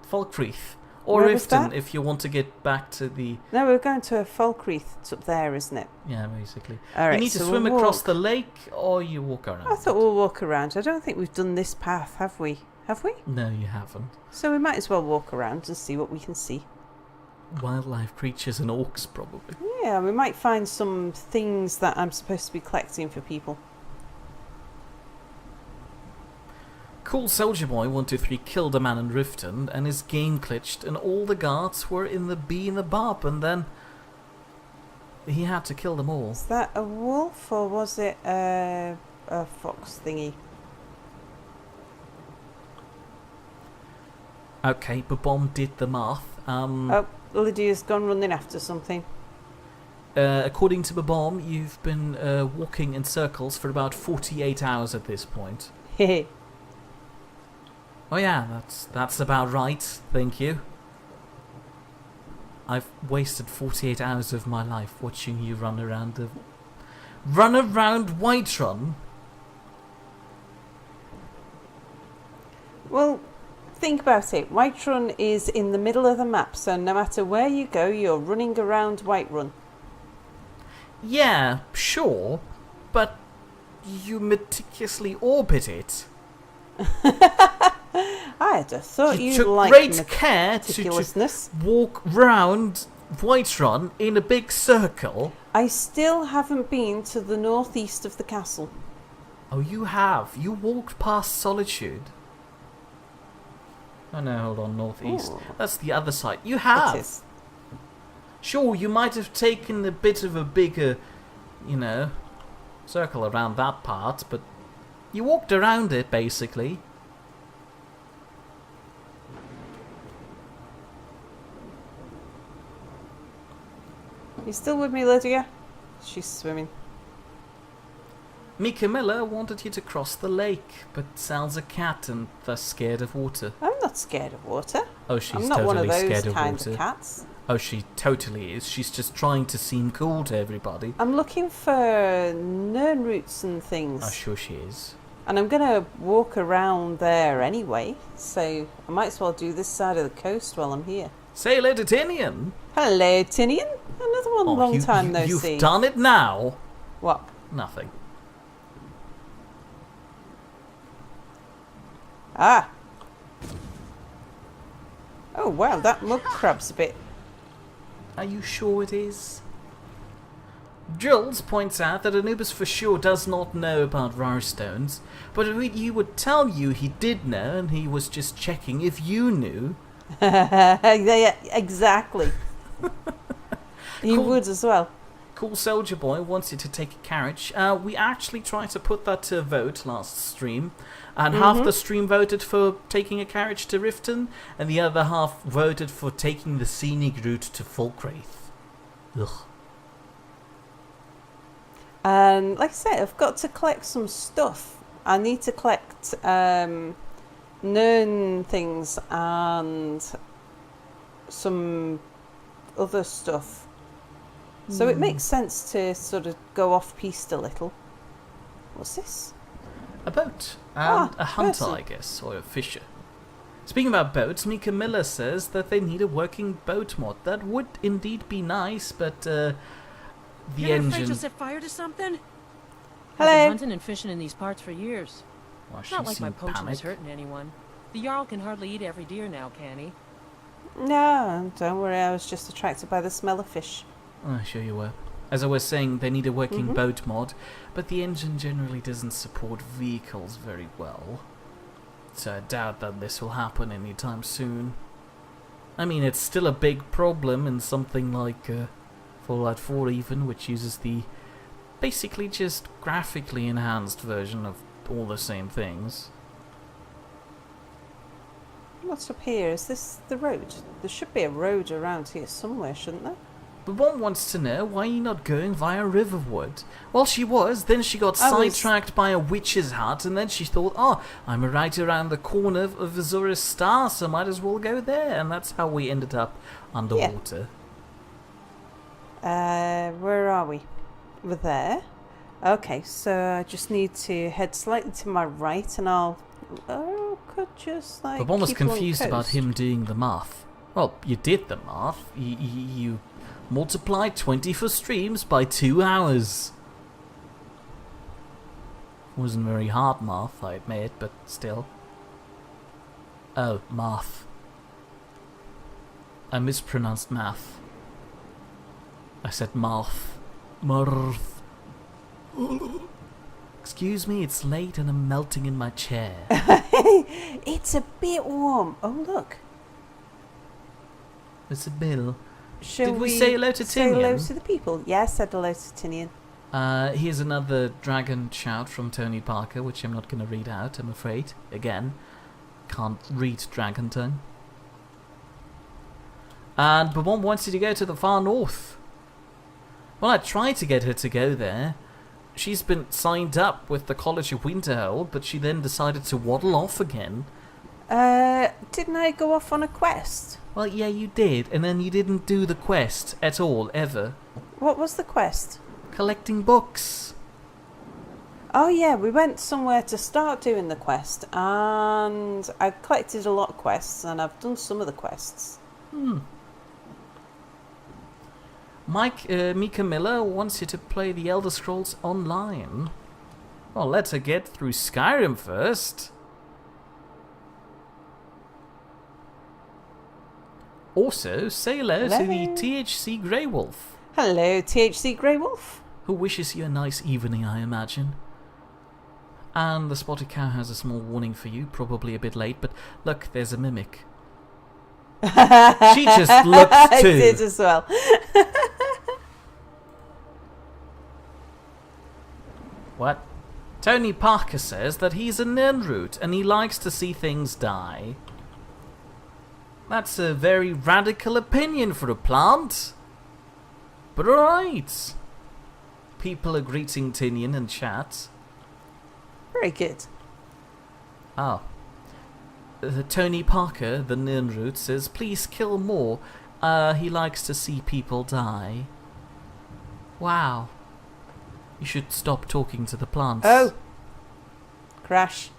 Falkreath. Or Where was Riften, that? if you want to get back to the... No, we're going to a Falkreath. It's up there, isn't it? Yeah, basically. All right, you need to so swim we'll across walk. the lake, or you walk around. I thought we'll walk around. I don't think we've done this path, have we? Have we? No, you haven't. So we might as well walk around and see what we can see. Wildlife creatures and orcs, probably. Yeah, we might find some things that I'm supposed to be collecting for people. Cool Soldier Boy 123 killed a man in Riften, and his game glitched, and all the guards were in the bee and the barb, and then he had to kill them all. Is that a wolf or was it a fox thingy? Okay, but Bomb did the math. Oh, Lydia's gone running after something. According to Babom, you've been walking in circles for about 48 hours at this point. Hehe. Oh yeah, that's about right, thank you. I've wasted 48 hours of my life watching you run around Whiterun. Well, think about it. Whiterun is in the middle of the map, so no matter where you go, you're running around Whiterun. Yeah, sure, but you meticulously orbit it. I'd have thought You you'd took like great care to meticulousness. walk round Whiterun in a big circle. I still haven't been to the northeast of the castle. Oh, you have. You walked past Solitude. Oh no, hold on, northeast. Ooh. That's the other side. You have. It is. Sure, you might have taken a bit of a bigger, circle around that part, but you walked around it, basically. You still with me, Lydia? She's swimming. Mika Miller wanted you to cross the lake, but Sal's a cat and thus scared of water. I'm not scared of water. Oh, she's I'm not totally one of those scared of kinds water. of cats. Oh, she totally is. She's just trying to seem cool to everybody. I'm looking for nern roots and things. I'm sure she is. And I'm going to walk around there anyway, so I might as well do this side of the coast while I'm here. Say hello to Tinian. Hello, Tinian. Another one, long time no you've see. done it now. What? Nothing. Ah. Oh, wow, that mud crab's a bit... Are you sure it is? Jules points out that Anubis for sure does not know about rare stones, but he would tell you he did know, and he was just checking if you knew. Yeah, exactly. He Cool. would as well. Cool Soldier Boy wants you to take a carriage. We actually tried to put that to a vote last stream, and half the stream voted for taking a carriage to Riften, and the other half voted for taking the scenic route to Folkwraith. Ugh. And like I said, I've got to collect some stuff. I need to collect nern things and some other stuff. So it makes sense to sort of go off-piste a little. What's this? A boat and a hunter, person. I guess, or a fisher. Speaking about boats, Mika Miller says that they need a working boat mod. That would indeed be nice, but the You're afraid engine... you'll set fire to something? Hello. I've been hunting and fishing in these parts for years. Well, It's not she like my seemed poaching is panic. hurting anyone. The Jarl can hardly eat every deer now, can he? No, don't worry, I was just attracted by the smell of fish. Oh, sure you were. As I was saying, they need a working boat mod, but the engine generally doesn't support vehicles very well. So I doubt that this will happen anytime soon. I mean, it's still a big problem in something like Fallout 4 even, which uses the basically just graphically enhanced version of all the same things. What's up here? Is this the road? There should be a road around here somewhere, shouldn't there? But one wants to know why you're not going via Riverwood. Well, she was, then she got I was- sidetracked by a witch's hut, and then she thought, oh, I'm right around the corner of Azura's Star, so might as well go there. And that's how we ended up underwater. Where are we? We're there. Okay, so I just need to head slightly to my right and I'll... Oh, could just like... But one was keep along confused about coast. him doing the math. Well, you did the math. You multiplied 24 streams by 2 hours. Wasn't very hard math, I admit, but still. Oh, math. I mispronounced math. I said math. Marth. Excuse me, it's late and I'm melting in my chair. It's a bit warm. Oh, look. It's a bill. Shall Did we say hello to say hello Tinian? to the people? Yeah, I said hello to Tinian. Here's another dragon shout from Tony Parker, which I'm not going to read out, I'm afraid. Again, can't read dragon tongue. And Babon wants you to go to the far north. Well, I tried to get her to go there. She's been signed up with the College of Winterhold, but she then decided to waddle off again. Didn't I go off on a quest? Well, yeah, you did, and then you didn't do the quest at all, ever. What was the quest? Collecting books. Oh yeah, we went somewhere to start doing the quest, and I've collected a lot of quests, and I've done some of the quests. Mika Miller wants you to play the Elder Scrolls Online. Well, let her get through Skyrim first. Also, say hello to the THC Grey Wolf. Hello, THC Grey Wolf. Who wishes you a nice evening, I imagine. And the spotted cow has a small warning for you, probably a bit late, but look, there's a mimic. She just looked I too. did as well. What? Tony Parker says that he's a Nernroot and he likes to see things die. That's a very radical opinion for a plant. But alright. People are greeting Tinian in chat. Very good. Oh. Tony Parker, the Nernroot, says, please kill more. He likes to see people die. Wow. You should stop talking to the plants. Oh. Crash.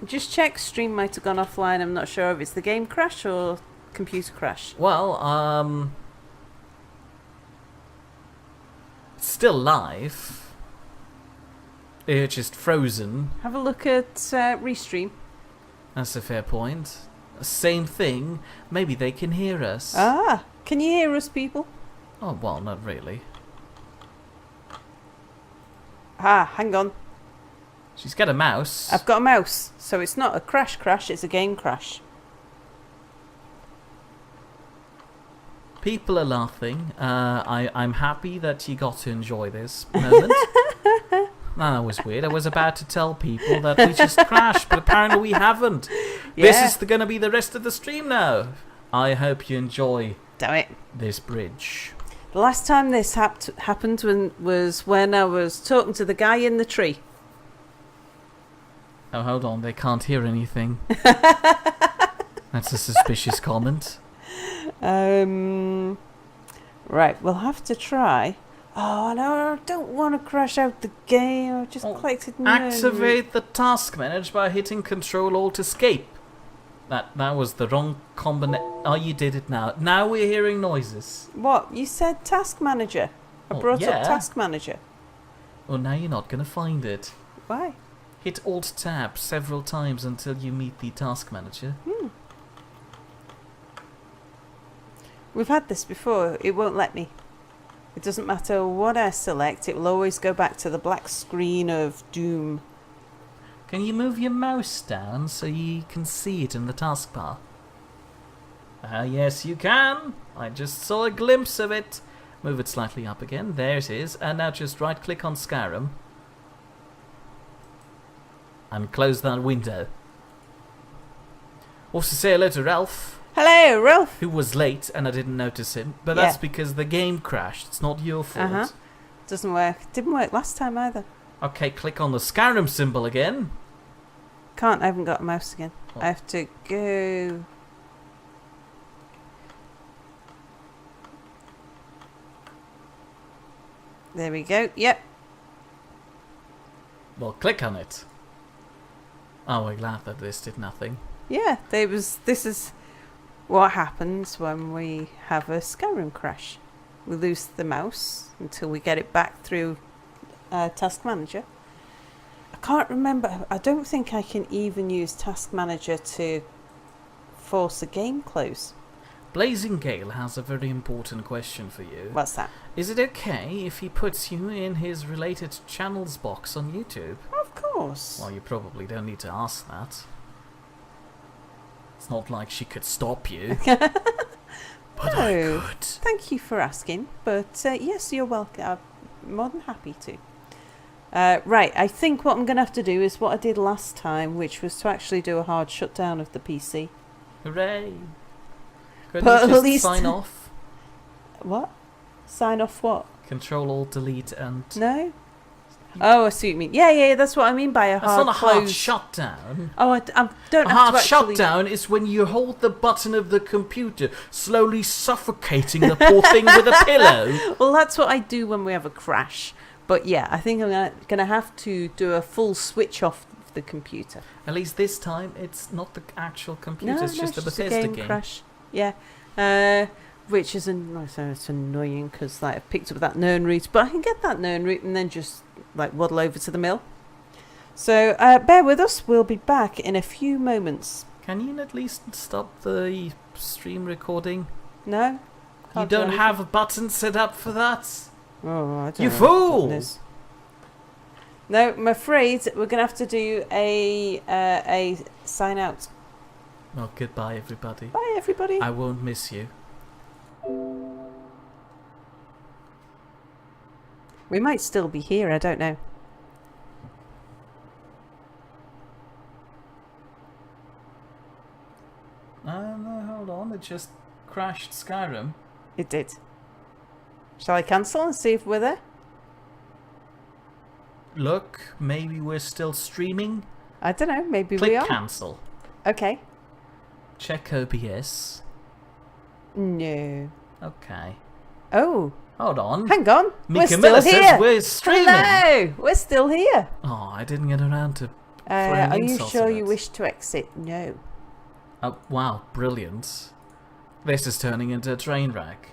Just check, stream might have gone offline. I'm not sure if it's the game crash or computer crash. Well, it's still live. It's just frozen. Have a look at restream. That's a fair point. Same thing. Maybe they can hear us. Ah, can you hear us, people? Oh, well, not really. Ah, hang on. She's got a mouse. I've got a mouse, so it's not a crash, it's a game crash. People are laughing. I'm happy that you got to enjoy this moment. No, that was weird. I was about to tell people that we just crashed, but apparently we haven't. Yeah. This is going to be the rest of the stream now. I hope you enjoy Damn it. this bridge. The last time this happened was when I was talking to the guy in the tree. Oh, hold on. They can't hear anything. That's a suspicious comment. Right, we'll have to try. Oh, no, I don't want to crash out the game. I just collected Activate the task manager by hitting Control-Alt-Escape. That was the wrong combination. Oh, you did it now. Now we're hearing noises. What? You said task manager. I brought up task manager. Well, now you're not going to find it. Why? Hit Alt-Tab several times until you meet the task manager. We've had this before. It won't let me. It doesn't matter what I select. It will always go back to the black screen of doom. Can you move your mouse down so you can see it in the taskbar? Yes, you can. I just saw a glimpse of it. Move it slightly up again. There it is. And now just right-click on Skyrim. And close that window. Also say hello to Ralph. Hello, Ralph. Who was late and I didn't notice him. But that's because the game crashed. It's not your fault. Doesn't work. Didn't work last time either. Okay, click on the Skyrim symbol again. Can't. I haven't got a mouse again. I have to go. There we go. Yep. Well, click on it. Oh, we're glad that this did nothing. Yeah, this is what happens when we have a Skyrim crash. We lose the mouse until we get it back through Task Manager. I can't remember. I don't think I can even use Task Manager to force a game close. Blazing Gale has a very important question for you. What's that? Is it okay if he puts you in his related channels box on YouTube? Of course. Well, you probably don't need to ask that. It's not like she could stop you. But I could. Thank you for asking. But yes, you're welcome. I'm more than happy to. Right, I think what I'm going to have to do is what I did last time, which was to actually do a hard shutdown of the PC. Hooray! Couldn't But you at just least- sign off? What? Sign off what? Control-Alt-Delete and... No? Oh, I see what you mean. Yeah, that's what I mean by a That's hard not a close. hard shutdown. Oh, I don't A have hard to actually... shutdown is when you hold the button of the computer, slowly suffocating the poor thing with a pillow. Well, that's what I do when we have a crash. But yeah, I think I'm going to have to do a full switch off of the computer. At least this time, it's not the actual computer, No, it's just a it's Bethesda game game. crash. Yeah. Which is it's annoying because like I've picked up that Nern route, but I can get that Nern route and then just like waddle over to the mill. So bear with us. We'll be back in a few moments. Can you at least stop the stream recording? No? You Can't do don't anything? have a button set up for that? Oh, I don't You know what fool! the button is. No, I'm afraid we're going to have to do a sign out. Oh, goodbye, everybody. Bye, everybody. I won't miss you. We might still be here, I don't know. No, hold on. It just crashed Skyrim. It did. Shall I cancel and see if we're there? Look, maybe we're still streaming. I don't know, maybe Click we are. cancel. Okay. Check OBS. No. Okay. Oh, Hold on. hang on. We're Mika still Miller here. says we're streaming. Hello, we're still here. Oh, I didn't get around to throwing Are you insults sure at you it. wish to exit? No. Oh, wow, brilliant. This is turning into a train wreck.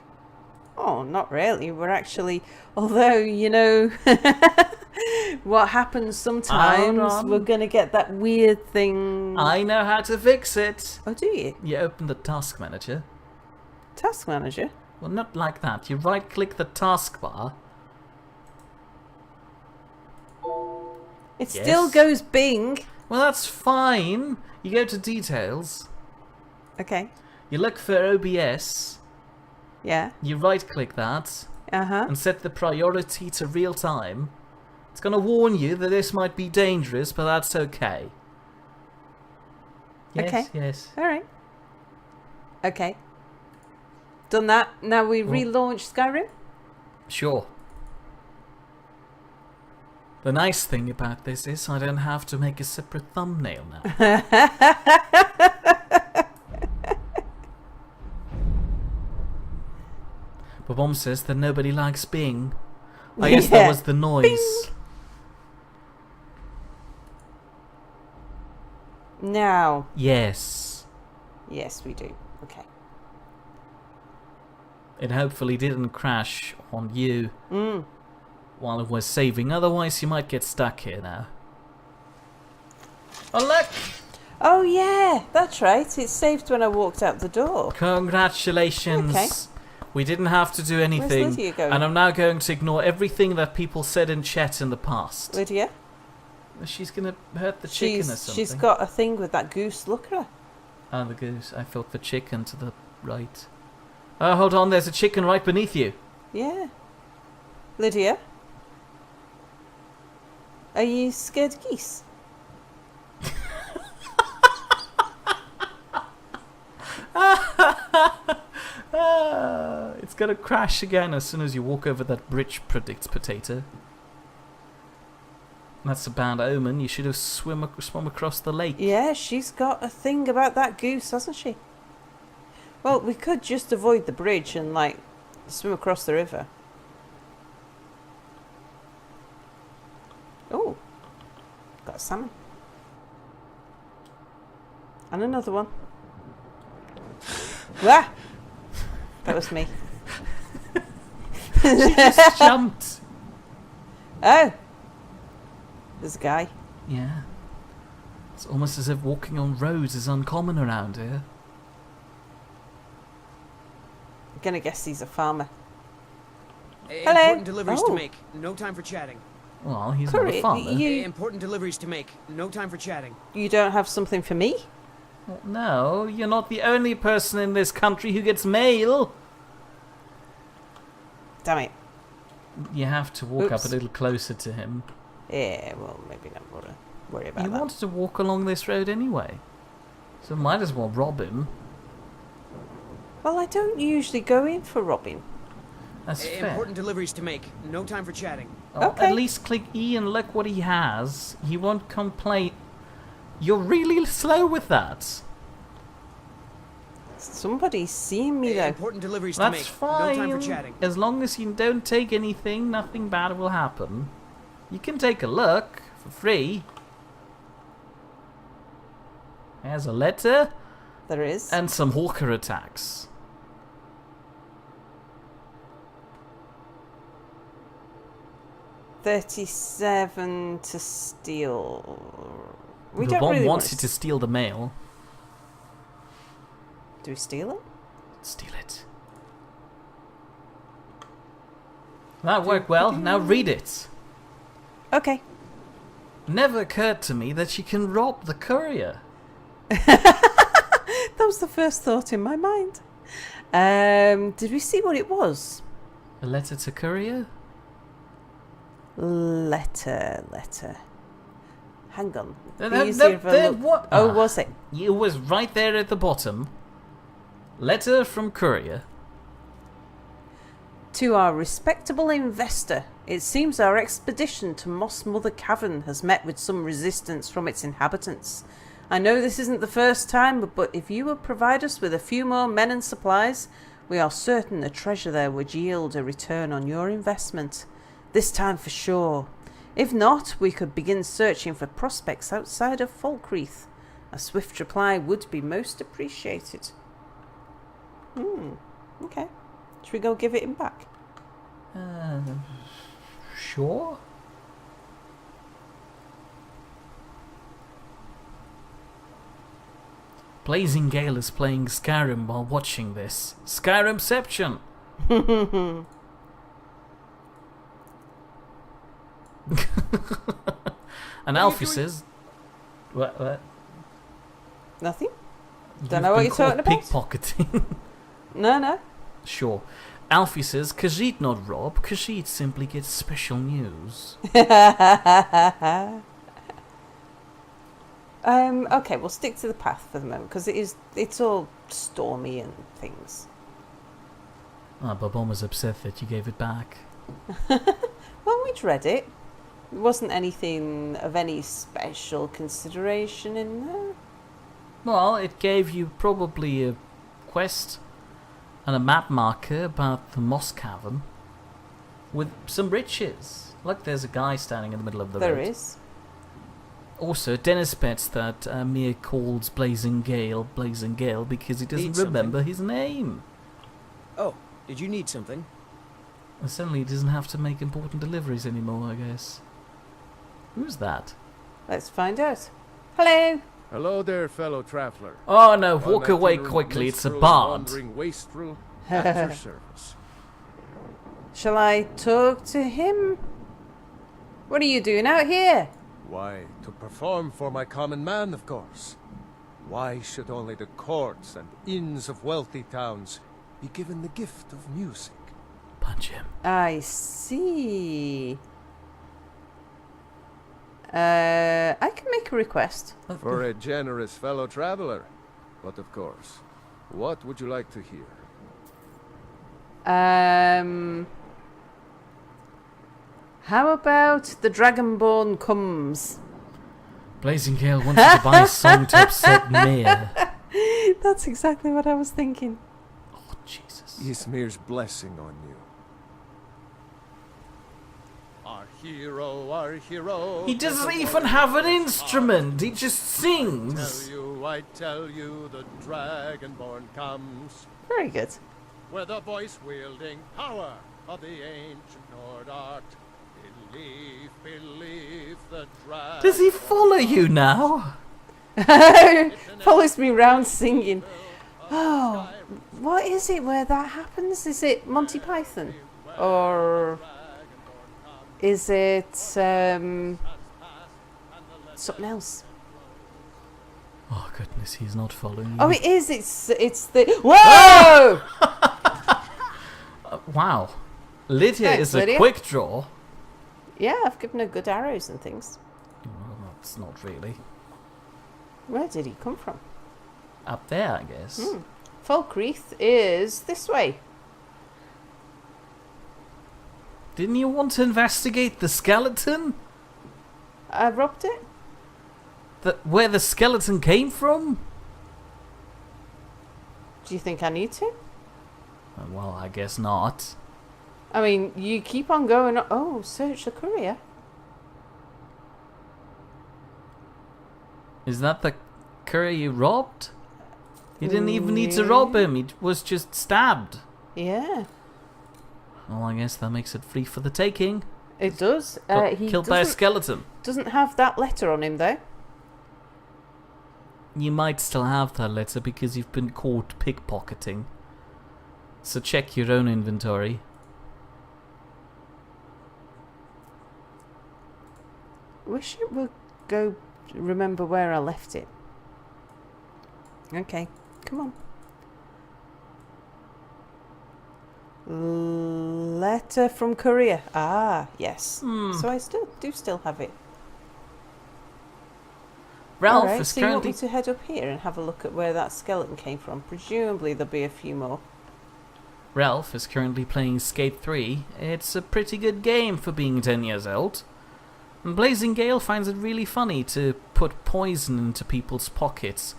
Oh, not really. We're actually, although, you know, what happens sometimes, on. we're going to get that weird thing. I know how to fix it. Oh, do you? You open the task manager. Task manager? Well, not like that. You right-click the taskbar. It Yes. still goes Bing. Well, that's fine. You go to details. Okay. You look for OBS. Yeah. You right-click that Uh-huh. and set the priority to real time. It's going to warn you that this might be dangerous, but that's okay. Yes, Okay. yes. All right. Okay. Done that. Now we relaunch Skyrim. Sure. The nice thing about this is I don't have to make a separate thumbnail now. But Mom says that nobody likes Bing. I guess that Yeah. was the noise. Now. Yes. Yes, we do. Okay. It hopefully didn't crash on you Mm. while it was saving. Otherwise, you might get stuck here now. Alek! Oh, yeah. That's right. It saved when I walked out the door. Congratulations. Okay. We didn't have to do anything. Lydia going? And I'm now going to ignore everything that people said in chat in the past. Lydia? She's going to hurt the chicken or something. She's got a thing with that goose. Look at her. Oh, the goose. I thought the chicken to the right. Oh, hold on. There's a chicken right beneath you. Yeah. Lydia? Are you scared of geese? It's going to crash again as soon as you walk over that bridge, predicts Potato. That's a bad omen. You should have swum across the lake. Yeah, she's got a thing about that goose, hasn't she? Well, we could just avoid the bridge and, like, swim across the river. Oh, got a salmon. And another one. Wah! That was me. She just jumped. Oh! There's a guy. Yeah. It's almost as if walking on roads is uncommon around here. I'm gonna guess he's a farmer. Hello. Important deliveries Oh. to make. No time for chatting. Well, he's Sorry, not a farmer. Important deliveries to make. No time for chatting. You don't have something for me? Well, no, you're not the only person in this country who gets mail. Damn it. You have to walk up Oops. a little closer to him. Yeah, well, maybe not worry about You that. wanted to walk along this road anyway. So might as well rob him. Well, I don't usually go in for robbing. That's fair. Important deliveries to make. No time for chatting. Oh, Okay. At least click E and look what he has. He won't complain. You're really slow with that. Somebody's seeing me, though. Important deliveries to That's make. fine. No time for chatting. As long as you don't take anything, nothing bad will happen. You can take a look for free. There's a letter There is. and some hawker attacks. 37 to steal. We the don't bomb really wants want you to steal the mail. Do we steal it? Steal it. That worked well. Now read it. Okay. Never occurred to me that you can rob the courier. That was the first thought in my mind. Did we see what it was? A letter to courier? Letter. Hang on. Be easier if I look- What? Oh, was it? It was right there at the bottom. Letter from courier. To our respectable investor, it seems our expedition to Moss Mother Cavern has met with some resistance from its inhabitants. I know this isn't the first time, but if you would provide us with a few more men and supplies, we are certain the treasure there would yield a return on your investment. This time for sure. If not, we could begin searching for prospects outside of Falkreath. A swift reply would be most appreciated. Okay. Should we go give it him back? Sure. Blazing Gale is playing Skyrim while watching this. Skyrimception! And Alfie says... What? Nothing? You've Don't know what been you're talking about. pickpocketing. No. Sure. Alfie says, Khajiit not rob, Khajiit simply gets special news. Okay, we'll stick to the path for the moment, because it's all stormy and things. But Mom was upset that you gave it back. Well, we'd read it. There wasn't anything of any special consideration in there. Well, it gave you probably a quest and a map marker about the Moss Cavern with some riches. Look, there's a guy standing in the middle of the road. There is. Also, Dennis bets that Mir calls Blazing Gale because he doesn't remember his name. Oh, did you need something? And suddenly he doesn't have to make important deliveries anymore, I guess. Who's that? Let's find out. Hello. Hello there, fellow traveler. Oh no, walk One away itinerant quickly, it's a minstrel, bard. Wandering wastrel at your service. Shall I talk to him? What are you doing out here? Why, to perform for my common man, of course. Why should only the courts and inns of wealthy towns be given the gift of music? Punch him. I see. I can make a request. For a generous fellow traveler. But of course, what would you like to hear? How about the Dragonborn comes? Blazing Gale wants you to buy a song to upset Mir. That's exactly what I was thinking. Oh, Jesus. Ysmir's blessing on you. Our hero. He doesn't even have an instrument, he just sings. I tell you, the Dragonborn comes. Very good. With the voice-wielding power of the ancient Nord art. Believe the dragon. Does he follow you now? Follows me round singing. Oh, what is it where that happens? Is it Monty Python? Or is it something else? Oh goodness, he's not following you. Oh, it is. It's the... Whoa! Wow. Lydia Thanks, is a Lydia. quick draw. Yeah, I've given her good arrows and things. Well, that's not really. Where did he come from? Up there, I guess. Falkreath is this way. Didn't you want to investigate the skeleton? I robbed it. Where the skeleton came from? Do you think I need to? Well, I guess not. I mean, you keep on going. Oh, search the courier. Is that the courier you robbed? You didn't even need to rob him, he was just stabbed. Yeah. Well, I guess that makes it free for the taking. It does. Got He killed by a doesn't, skeleton. doesn't have that letter on him, though. You might still have that letter because you've been caught pickpocketing. So check your own inventory. Wish it would go remember where I left it. Okay, come on. Letter from Korea. Ah, yes. So I still have it. Ralph Alright, is so you want currently me to head up here and have a look at where that skeleton came from? Presumably there'll be a few more. Ralph is currently playing Skate 3. It's a pretty good game for being 10 years old. And Blazing Gale finds it really funny to put poison into people's pockets.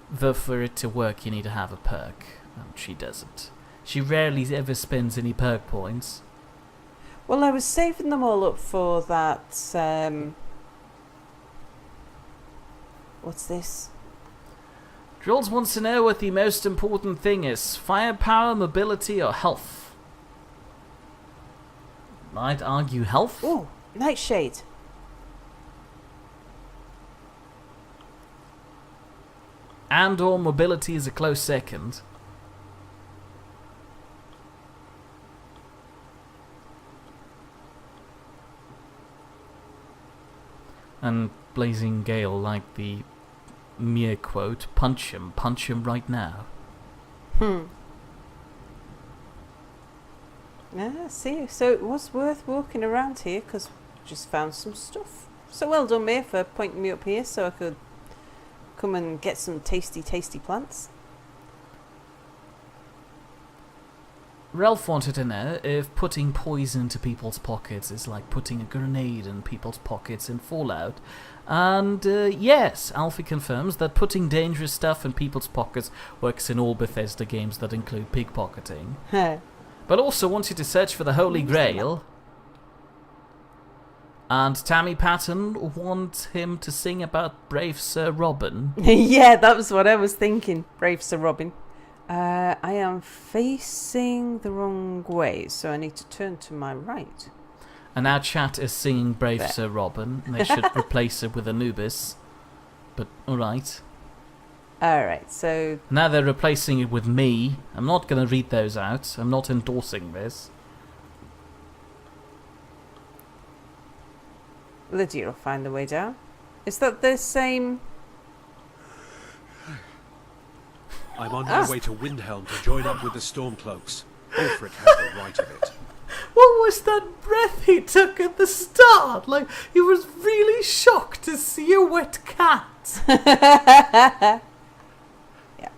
Though for it to work you need to have a perk. And she doesn't. She rarely ever spends any perk points. Well, I was saving them all up for that, what's this? Drills wants to know what the most important thing is. Firepower, mobility, or health? I'd argue health. Ooh, Nightshade. And or mobility is a close second. And Blazing Gale, like the mere quote, punch him right now. Ah, see, so it was worth walking around here because we just found some stuff. So well done, Mia, for pointing me up here so I could come and get some tasty, tasty plants. Ralph wanted to know if putting poison into people's pockets is like putting a grenade in people's pockets in Fallout. And yes, Alfie confirms that putting dangerous stuff in people's pockets works in all Bethesda games that include pickpocketing. But also wants you to search for the Holy Grail. And Tammy Patton wants him to sing about Brave Sir Robin. Yeah, that was what I was thinking. Brave Sir Robin. I am facing the wrong way, so I need to turn to my right. And our chat is singing Brave There. Sir Robin. And they should replace it with Anubis. But alright. Alright, so Now they're replacing it with me. I'm not going to read those out. I'm not endorsing this. Lydia will find the way down. Is that the same... I'm on my way to Windhelm to join up with the Stormcloaks. Ulfric has the right of it. What was that breath he took at the start? Like, he was really shocked to see a wet cat. Yeah,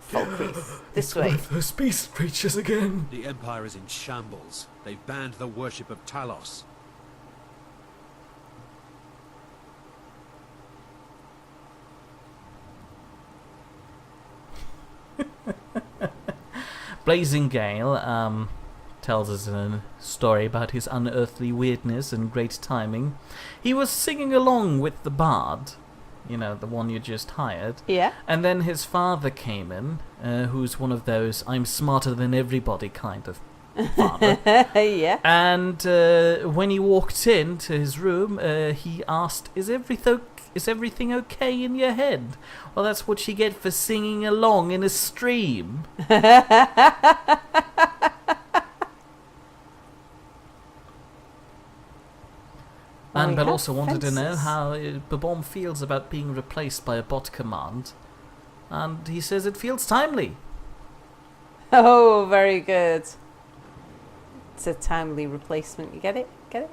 Falkreath. This way. Those beast creatures again. The Empire is in shambles. They've banned the worship of Talos. Blazing Gale tells us a story about his unearthly weirdness and great timing. He was singing along with the bard, you know, the one you just hired. Yeah. And then his father came in, who's one of those I'm smarter than everybody kind of father. Yeah. And when he walked into his room, he asked, Is everything okay in your head? Well, that's what you get for singing along in a stream. And Bell also wanted to know how Babom feels about being replaced by a bot command. And he says it feels timely. Oh, very good. It's a timely replacement. You get it? Get it?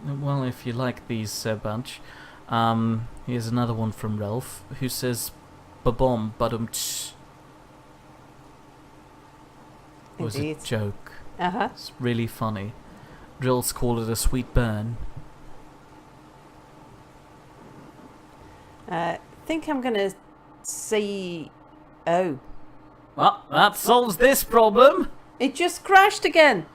Well, if you like these bunch. Here's another one from Ralph, who says, Babom, badum-tsh. It was a joke. Uh-huh. It's really funny. Drills call it a sweet burn. I think I'm going to say... Oh. Well, that solves this problem. It just crashed again.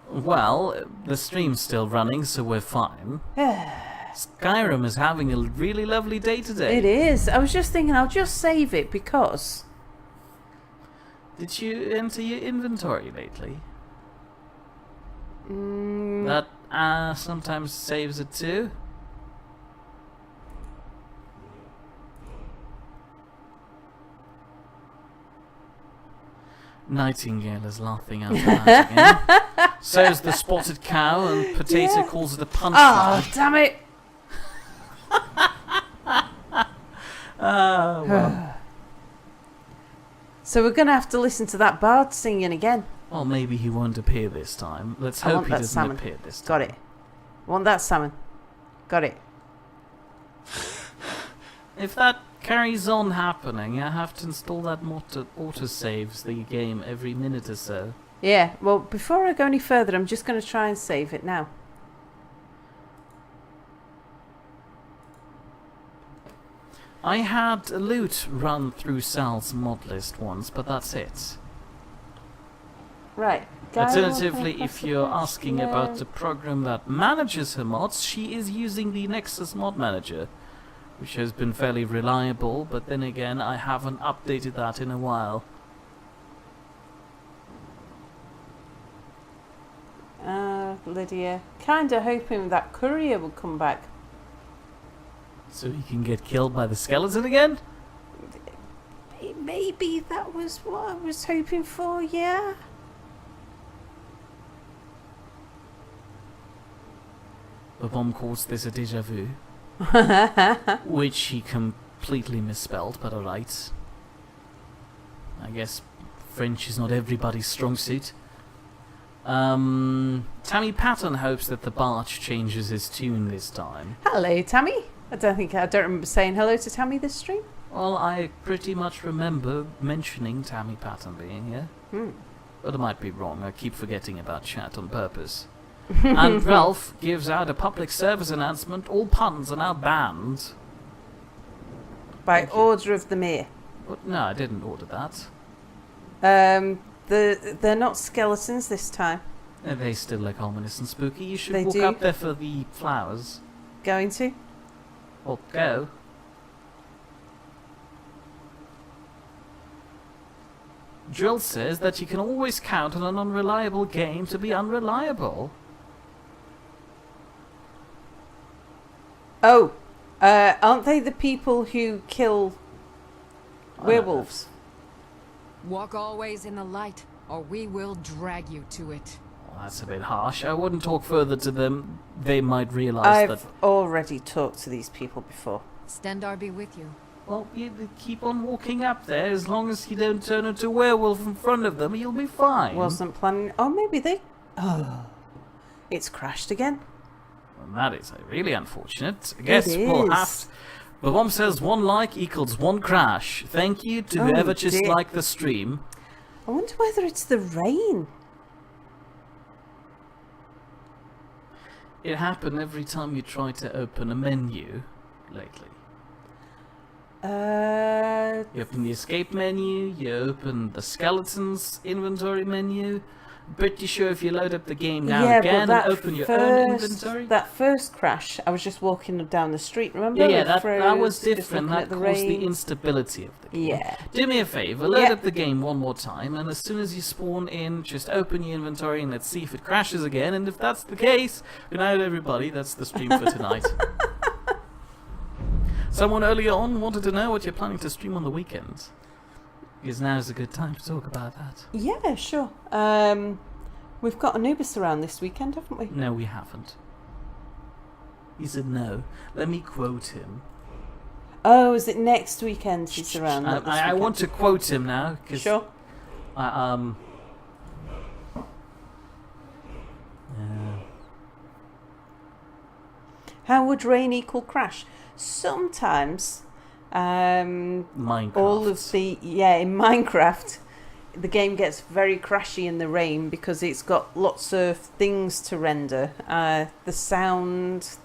Well, the stream's still running, so we're fine. Skyrim is having a really lovely day today. It is. I was just thinking I'll just save it because... Did you enter your inventory lately? That Sometimes saves it too. Nightingale is laughing out loud again. So's the spotted cow, and Potato calls it a punchline. Oh, damn it! Well. So we're going to have to listen to that bard singing again. Well, maybe he won't appear this time. Let's I hope want he that doesn't salmon. appear this time. Got it. Want that salmon. Got it. If that carries on happening, I have to install that autosaves the game every minute or so. Yeah, well, before I go any further, I'm just going to try and save it now. I had a loot run through Sal's mod list once, but that's it. Right. Alternatively, if you're asking about the program that manages her mods, she is using the Nexus Mod Manager, which has been fairly reliable, but then again, I haven't updated that in a while. Lydia. Kinda hoping that courier would come back. So he can get killed by the skeleton again? Maybe that was what I was hoping for, yeah? The bomb calls this a déjà vu, which he completely misspelled, but alright. I guess French is not everybody's strong suit. Tammy Patton hopes that the Barch changes his tune this time. Hello, Tammy. I don't remember saying hello to Tammy this stream. Well, I pretty much remember mentioning Tammy Patton being here. But I might be wrong, I keep forgetting about chat on purpose. And Ralph gives out a public service announcement, all puns are now banned. By order of the mayor. But no, I didn't order that. They're not skeletons this time. They still look ominous and spooky. You should They walk do. up there for the flowers. Going to? Or go. Drill says that you can always count on an unreliable game to be unreliable. Oh, aren't they the people who kill werewolves? Walk always in the light, or we will drag you to it. Well, that's a bit harsh. I wouldn't talk further to them. They might realise that... I've already talked to these people before. Stendar be with you. Well, you keep on walking up there. As long as you don't turn into a werewolf in front of them, you'll be fine. Wasn't planning... Oh, maybe they... Oh. It's crashed again. Well, that is really unfortunate. I guess It we'll is. have to... The bomb says 1 like equals 1 crash. Thank you to whoever just dear. liked the stream. I wonder whether it's the rain. It happened every time you try to open a menu lately. You open the escape menu, you open the skeletons inventory menu. Pretty sure if you load up the game now yeah, again but that and open your own first, inventory. that first crash, I was just walking down the street, remember? Yeah, It that froze, was just different. looking That at the caused the rain. instability of the game. Yeah. Do me a favor, load Yeah. up the game one more time, and as soon as you spawn in, just open your inventory and let's see if it crashes again. And if that's the case, good night everybody, that's the stream for tonight. Someone earlier on wanted to know what you're planning to stream on the weekend. Because now is a good time to talk about that. Yeah, sure. We've got Anubis around this weekend, haven't we? No, we haven't. He said no. Let me quote him. Oh, is it next weekend he's around? not this I weekend? want to quote him now. Cause Sure. How would rain equal crash? Sometimes, Minecraft. all of the in Minecraft, the game gets very crashy in the rain because it's got lots of things to render. The sound,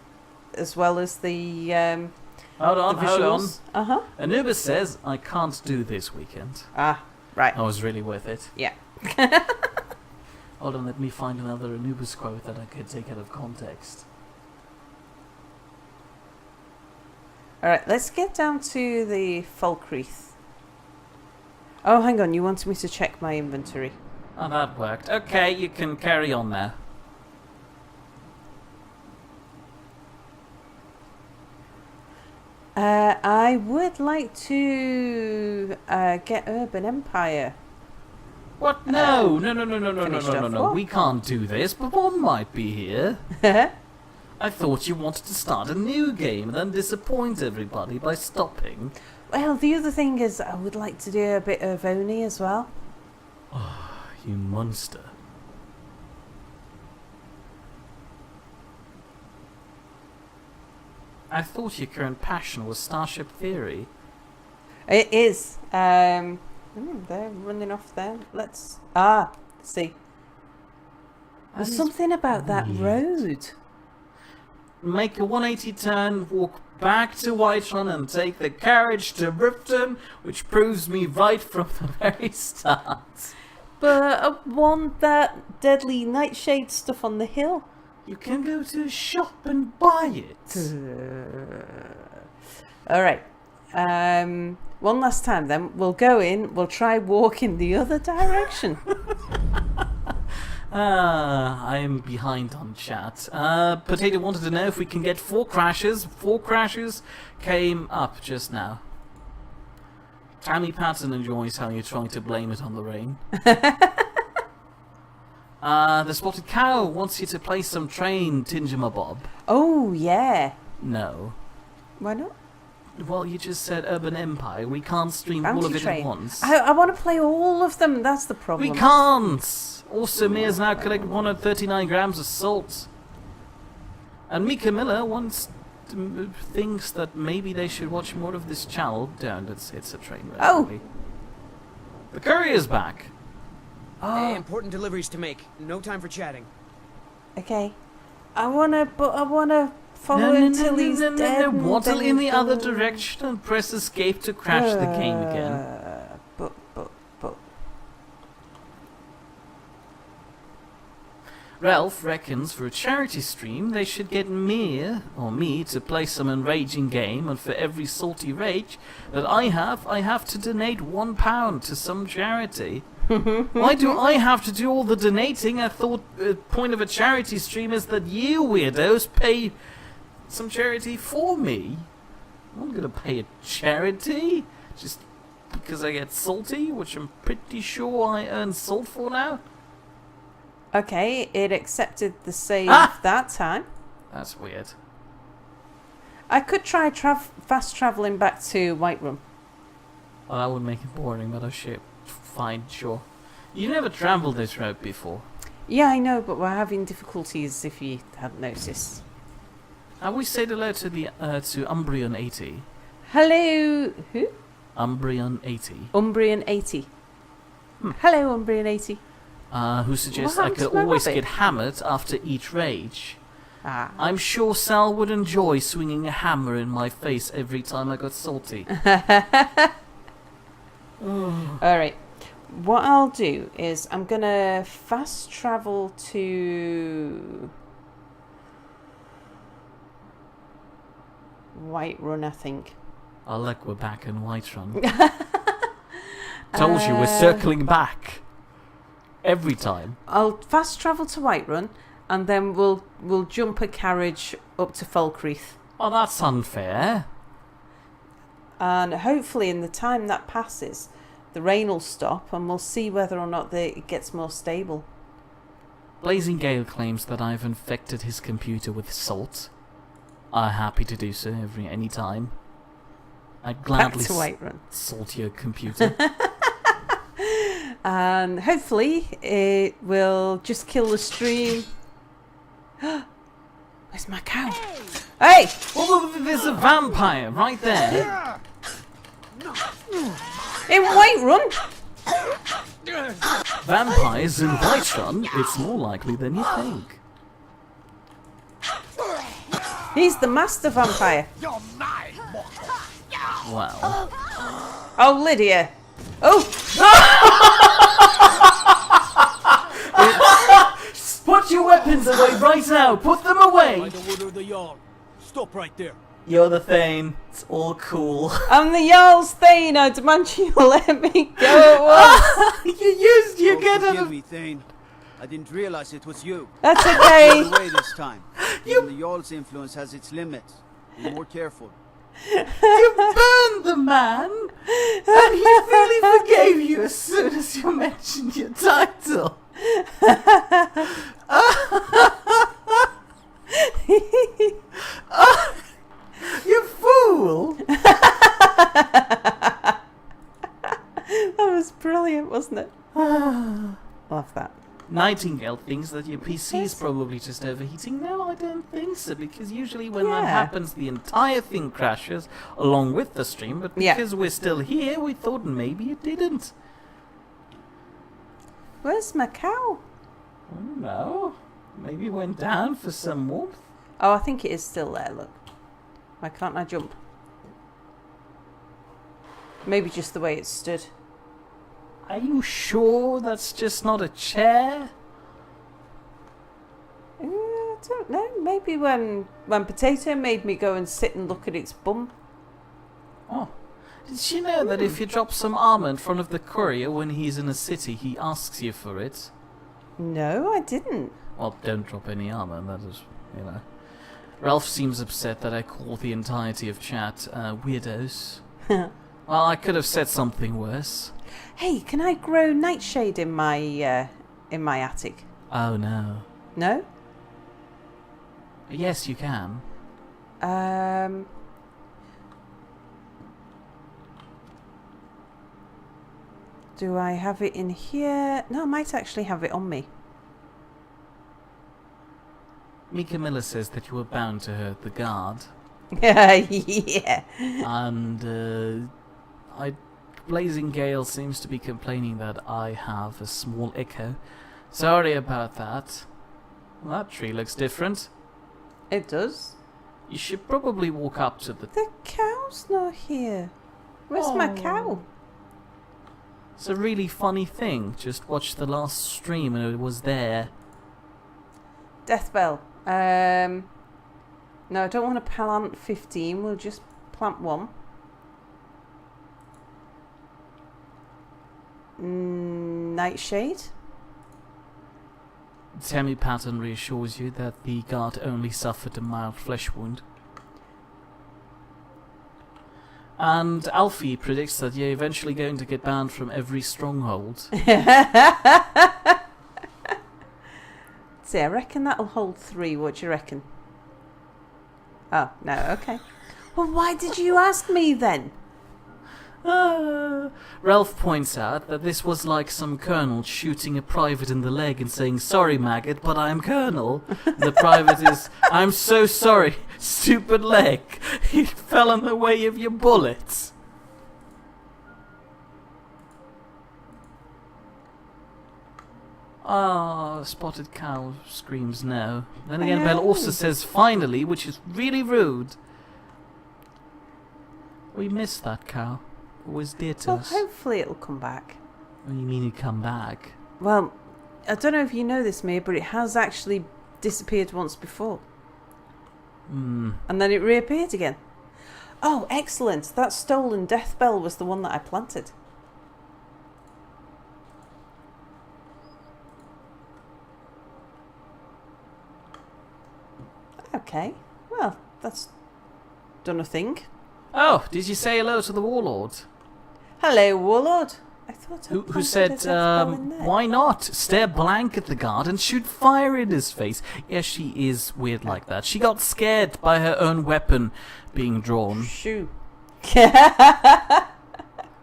as well as the Hold on, the hold on. visuals. Uh-huh. Anubis says, I can't do this weekend. Ah, right. I was really worth it. Yeah. Hold on, let me find another Anubis quote that I could take out of context. All right, let's get down to the Falkreath. Oh, hang on. You wanted me to check my inventory. Oh, that worked. Okay, you can carry on now. I would like to get Urban Empire. What? No, no. finished off. No. We can't do this, but one might be here. I thought you wanted to start a new game and then disappoint everybody by stopping. Well, the other thing is I would like to do a bit of Oni as well. You monster. I thought your current passion was Starship Theory. It is. They're running off there. Let's... see. There's something about that road. Make a 180 turn, walk back to Whiterun and take the carriage to Riften, which proves me right from the very start. But I want that deadly nightshade stuff on the hill. You can go to a shop and buy it. Alright. One last time then. We'll go in. We'll try walking the other direction. I am behind on chat. Potato wanted to know if we can get 4 crashes. 4 crashes came up just now. Tammy Patton enjoys how you're trying to blame it on the rain. The Spotted Cow wants you to play some Train Tingemabob. Oh, yeah. No. Why not? Well, you just said Urban Empire. We can't stream all of it at once. I want to play all of them. That's the problem. We can't! Also, Mia's now collected 139 grams of salt. And Mika Miller thinks that maybe they should watch more of this channel. Don't, it's a train wreck. Oh! Really. The courier's back. Hey, important deliveries to make. No time for chatting. Okay. I wanna follow him till he's dead. Waddle in the other direction and press escape to crash the game again. But. Ralph reckons for a charity stream they should get me to play some enraging game, and for every salty rage that I have to donate £1 to some charity. Why do I have to do all the donating? I thought the point of a charity stream is that you weirdos pay some charity for me. I'm not gonna pay a charity just because I get salty, which I'm pretty sure I earn salt for now. Okay, it accepted the save that time. That's weird. I could try fast travelling back to Whiterun. Well, that would make it boring, but oh shit. Fine, sure. You never travelled this route before. Yeah, I know, but we're having difficulties if you hadn't noticed. Have we said hello to the to Umbrian 80? Hello, who? Umbrian 80. Umbrian 80. Hello, Umbrian 80. Who suggests What I happened could to my always rabbit? get hammered after each rage. Ah. I'm sure Sal would enjoy swinging a hammer in my face every time I got salty. Alright. What I'll do is I'm gonna fast travel to Whiterun, I think. Alek, we're back in Whiterun. Told you, we're circling back. Every time. I'll fast travel to Whiterun and then we'll jump a carriage up to Falkreath. Oh, that's unfair. And hopefully in the time that passes, the rain will stop and we'll see whether or not it gets more stable. Blazing Gale claims that I've infected his computer with salt. I'm happy to do so any time. I'd gladly Back to Whiterun. salt your computer. And hopefully it will just kill the stream. Where's my cow? Hey! Oh, there's a vampire right there. In Whiterun? Vampires in Whiterun? It's more likely than you think. He's the master vampire. Wow. Oh, Lydia. Oh! Put your weapons away right now! Put them away! order of the Jarl. Stop right there. You're the Thane. It's all cool. I'm the Jarl's Thane. I demand you let me go at once. You used your get out Forgive of... me, Thane. I didn't realize it was you. That's okay. Get away this time. Even the Jarl's influence has its limits. Be more careful. You burned the man, and he really forgave you as soon as you mentioned your title. You fool! That was brilliant, wasn't it? Love that. Nightingale thinks that your PC is probably just overheating. No, I don't think so, because usually when that Yeah. happens, the entire thing crashes along with the stream, but Yeah. because we're still here, we thought maybe it didn't. Where's my cow? I don't know. Maybe it went down for some warmth. Oh, I think it is still there, look. Why can't I jump? Maybe just the way it stood. Are you sure that's just not a chair? I don't know. Maybe when Potato made me go and sit and look at its bum. Oh. Did you know that if you drop some armour in front of the courier when he's in a city, he asks you for it? No, I didn't. Well, don't drop any armour, that is, you know. Ralph seems upset that I call the entirety of chat weirdos. Well, I could have said something worse. Hey, can I grow nightshade in my attic? Oh no. No? Yes, you can. Do I have it in here? No, I might actually have it on me. Mika Miller says that you were bound to hurt the guard. Yeah. And Blazing Gale seems to be complaining that I have a small echo. Sorry about that. Well, that tree looks different. It does. You should probably walk up to the... The cow's not here. Where's my cow? It's a really funny thing. Just watch the last stream and it was there. Death bell. No, I don't want to plant 15. We'll just plant 1. Nightshade. Tammy Patton reassures you that the guard only suffered a mild flesh wound. And Alfie predicts that you're eventually going to get banned from every stronghold. See, I reckon that'll hold 3. What do you reckon? Oh, no, okay. Well, why did you ask me then? Ralph points out that this was like some colonel shooting a private in the leg and saying, "Sorry, maggot, but I'm colonel." The private is, "I'm so sorry, stupid leg. He fell in the way of your bullets." Ah, Spotted Cow screams no. Then again, Belle also says finally, which is really rude. We miss that cow. Always dear to Well, us. hopefully it'll come back. What do you mean he'd come back? Well, I don't know if you know this, Mia, but it has actually disappeared once before. And then it reappeared again. Oh, excellent. That stolen death bell was the one that I planted. Okay. Well, that's done a thing. Oh, did you say hello to the warlord? Hello, Warlord. I thought I Who planted a said, death bell in there. why not? Stare blank at the guard and shoot fire in his face. Yes, she is weird like that. She got scared by her own weapon being drawn Shoo.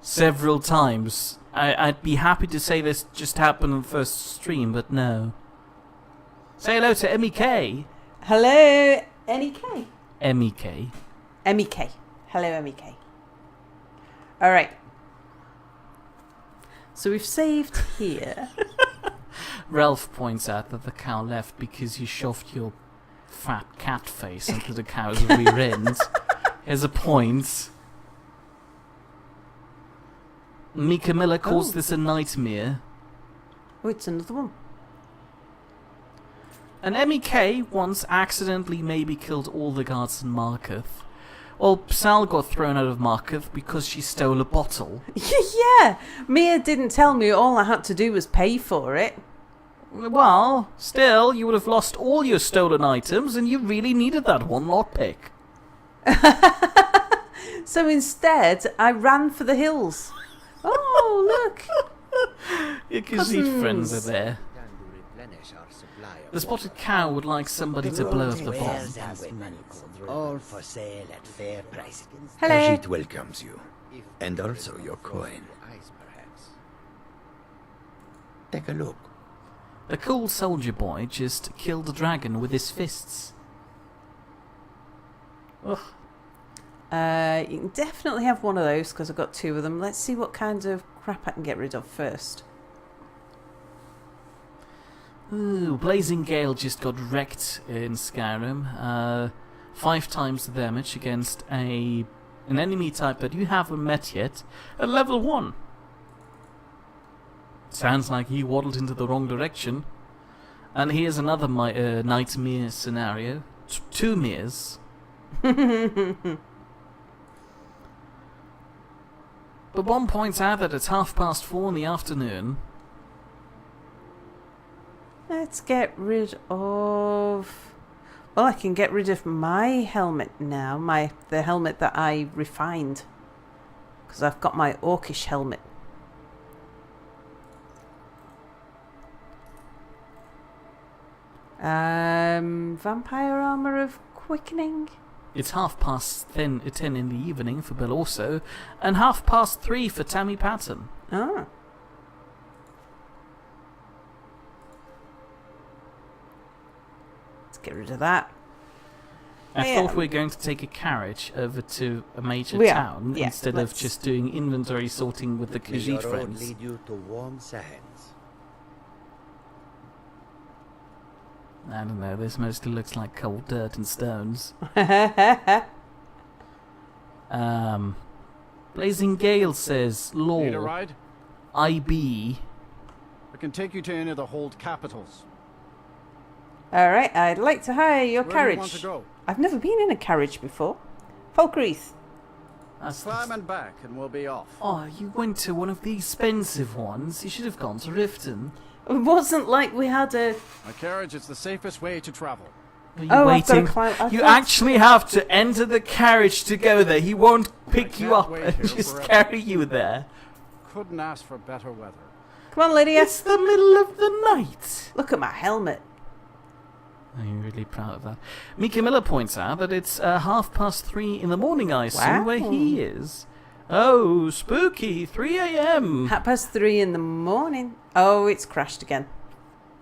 several times. I'd be happy to say this just happened on the first stream, but no. Say hello to MEK. Hello, MEK. MEK. MEK. Hello, MEK. Alright. So we've saved here. Ralph points out that the cow left because you shoved your fat cat face into the cow's rear end. Here's a point. Mika Miller calls this a nightmare. Oh, it's another one. And MEK once accidentally maybe killed all the guards in Marketh. Well, Sal got thrown out of Marketh because she stole a bottle. Yeah, Mia didn't tell me. All I had to do was pay for it. Well, still, you would have lost all your stolen items and you really needed that one lockpick. So instead, I ran for the hills. Oh, look. Because these friends are there. Time to replenish our supply of The spotted cow would like somebody to blow up the bomb. wares and weapons, all for sale at fair prices. Hello. Ajit welcomes you. And also your coin. Ice, perhaps. Take a look. The cool soldier boy just killed a dragon with his fists. Ugh. You can definitely have one of those because I've got 2 of them. Let's see what kind of crap I can get rid of first. Ooh, Blazing Gale just got wrecked in Skyrim. 5 times the damage against an enemy type that you haven't met yet at level 1. Sounds like he waddled into the wrong direction. And here's another nightmare scenario. 2 mirrors. But one points out that it's 4:30 in the afternoon. Let's get rid of... Well, I can get rid of my helmet now. The helmet that I refined. Because I've got my orcish helmet. Vampire armour of quickening. It's 10 in the evening for Bill also, and 3:30 for Tammy Patton. Ah. Let's get rid of that. I thought we were going to take a carriage over to a major town instead of just doing inventory sorting with the Khajiit friends. Lead you to warm sands. I don't know, this mostly looks like cold dirt and stones. Blazing Gale says, Need a Law, ride? IB. I can take you to any of the hold capitals. Alright, I'd like to hire your Where carriage. do you want to go? I've never been in a carriage before. Falkreath. Climb and back and we'll be off. Oh, you went to one of the expensive ones. You should have gone to Riften. It wasn't like we had a... A carriage is the safest way to travel. Are you Oh, I've got to waiting? climb... You actually have to enter the carriage to go there. He won't pick you can't up wait and here just forever. carry you there. Couldn't ask for better weather. Come on, Lydia. It's the middle of the night. Look at my helmet. I'm really proud of that. Mika Miller points out that it's 3:30 in the morning, I assume, Wow. where he is. Oh, spooky, 3 a.m. 3:30 in the morning. Oh, it's crashed again.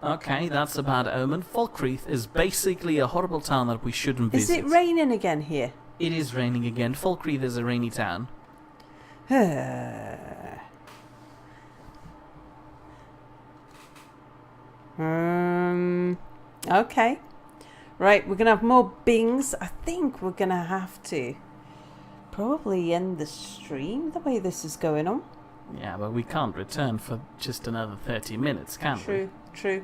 Okay, that's a bad omen. Falkreath is basically a horrible town that we shouldn't Is visit. it raining again here? It is raining again. Falkreath is a rainy town. Okay. Right, we're going to have more bings. I think we're going to have to probably end the stream the way this is going on. Yeah, but we can't return for just another 30 minutes, can we? True.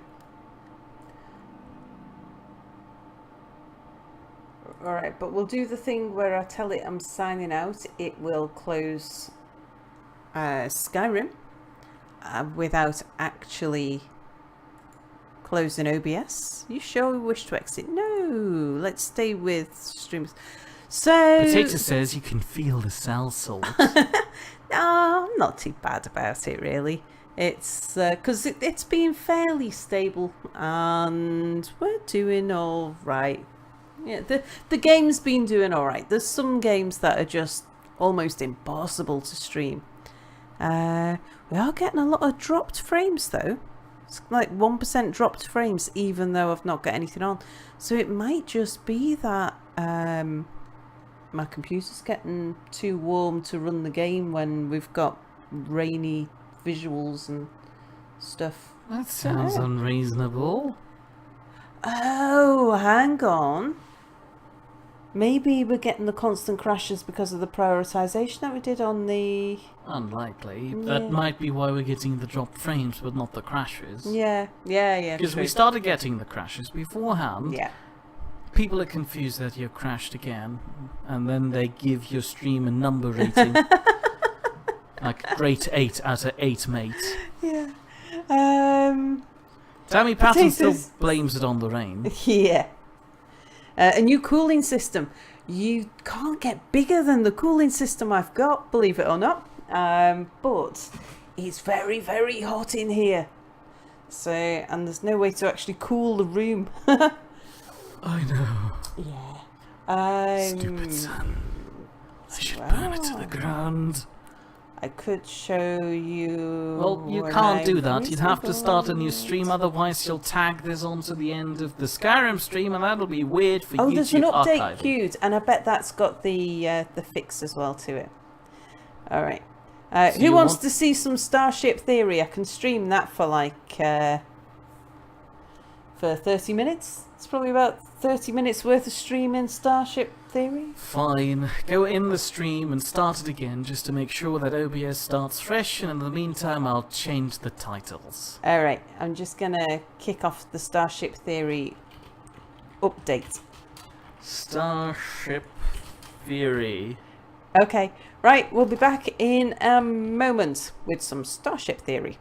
Alright, but we'll do the thing where I tell it I'm signing out. It will close Skyrim without actually closing OBS. You sure we wish to exit? No, let's stay with streams. So... Potato says you can feel the cell salt. No, I'm not too bad about it really. It's because it's been fairly stable and we're doing all right. Yeah, the game's been doing all right. There's some games that are just almost impossible to stream. We are getting a lot of dropped frames though. It's like 1% dropped frames, even though I've not got anything on. So it might just be that my computer's getting too warm to run the game when we've got rainy visuals and stuff. That sounds unreasonable. Oh, hang on. Maybe we're getting the constant crashes because of the prioritization that we did on the... Unlikely. That might be why we're getting the dropped frames, but not the crashes. Yeah. Because we true. started getting the crashes beforehand. Yeah. People are confused that you crashed again, and then they give your stream a number rating. Like grade 8 out of 8, mate. Yeah. Tammy Patton still Potatoes. blames it on the rain. Yeah. A new cooling system. You can't get bigger than the cooling system I've got, believe it or not. But it's very, very hot in here. So, and there's no way to actually cool the room. I know. Yeah. Stupid sun. I should burn it to the ground. I could show you... Well, you can't do that. You'd have to start a new stream, otherwise you'll tag this onto the end of the Skyrim stream, and that'll be weird for YouTube. Oh, there's an update archiving. queued, and I bet that's got the fix as well to it. All right. So who you wants want- to see some Starship Theory? I can stream that for like for 30 minutes. It's probably about 30 minutes worth of streaming Starship Theory. Fine. Go in the stream and start it again, just to make sure that OBS starts fresh, and in the meantime I'll change the titles. All right. I'm just gonna kick off the Starship Theory update. Starship Theory. Okay. Right. We'll be back in a moment with some Starship Theory.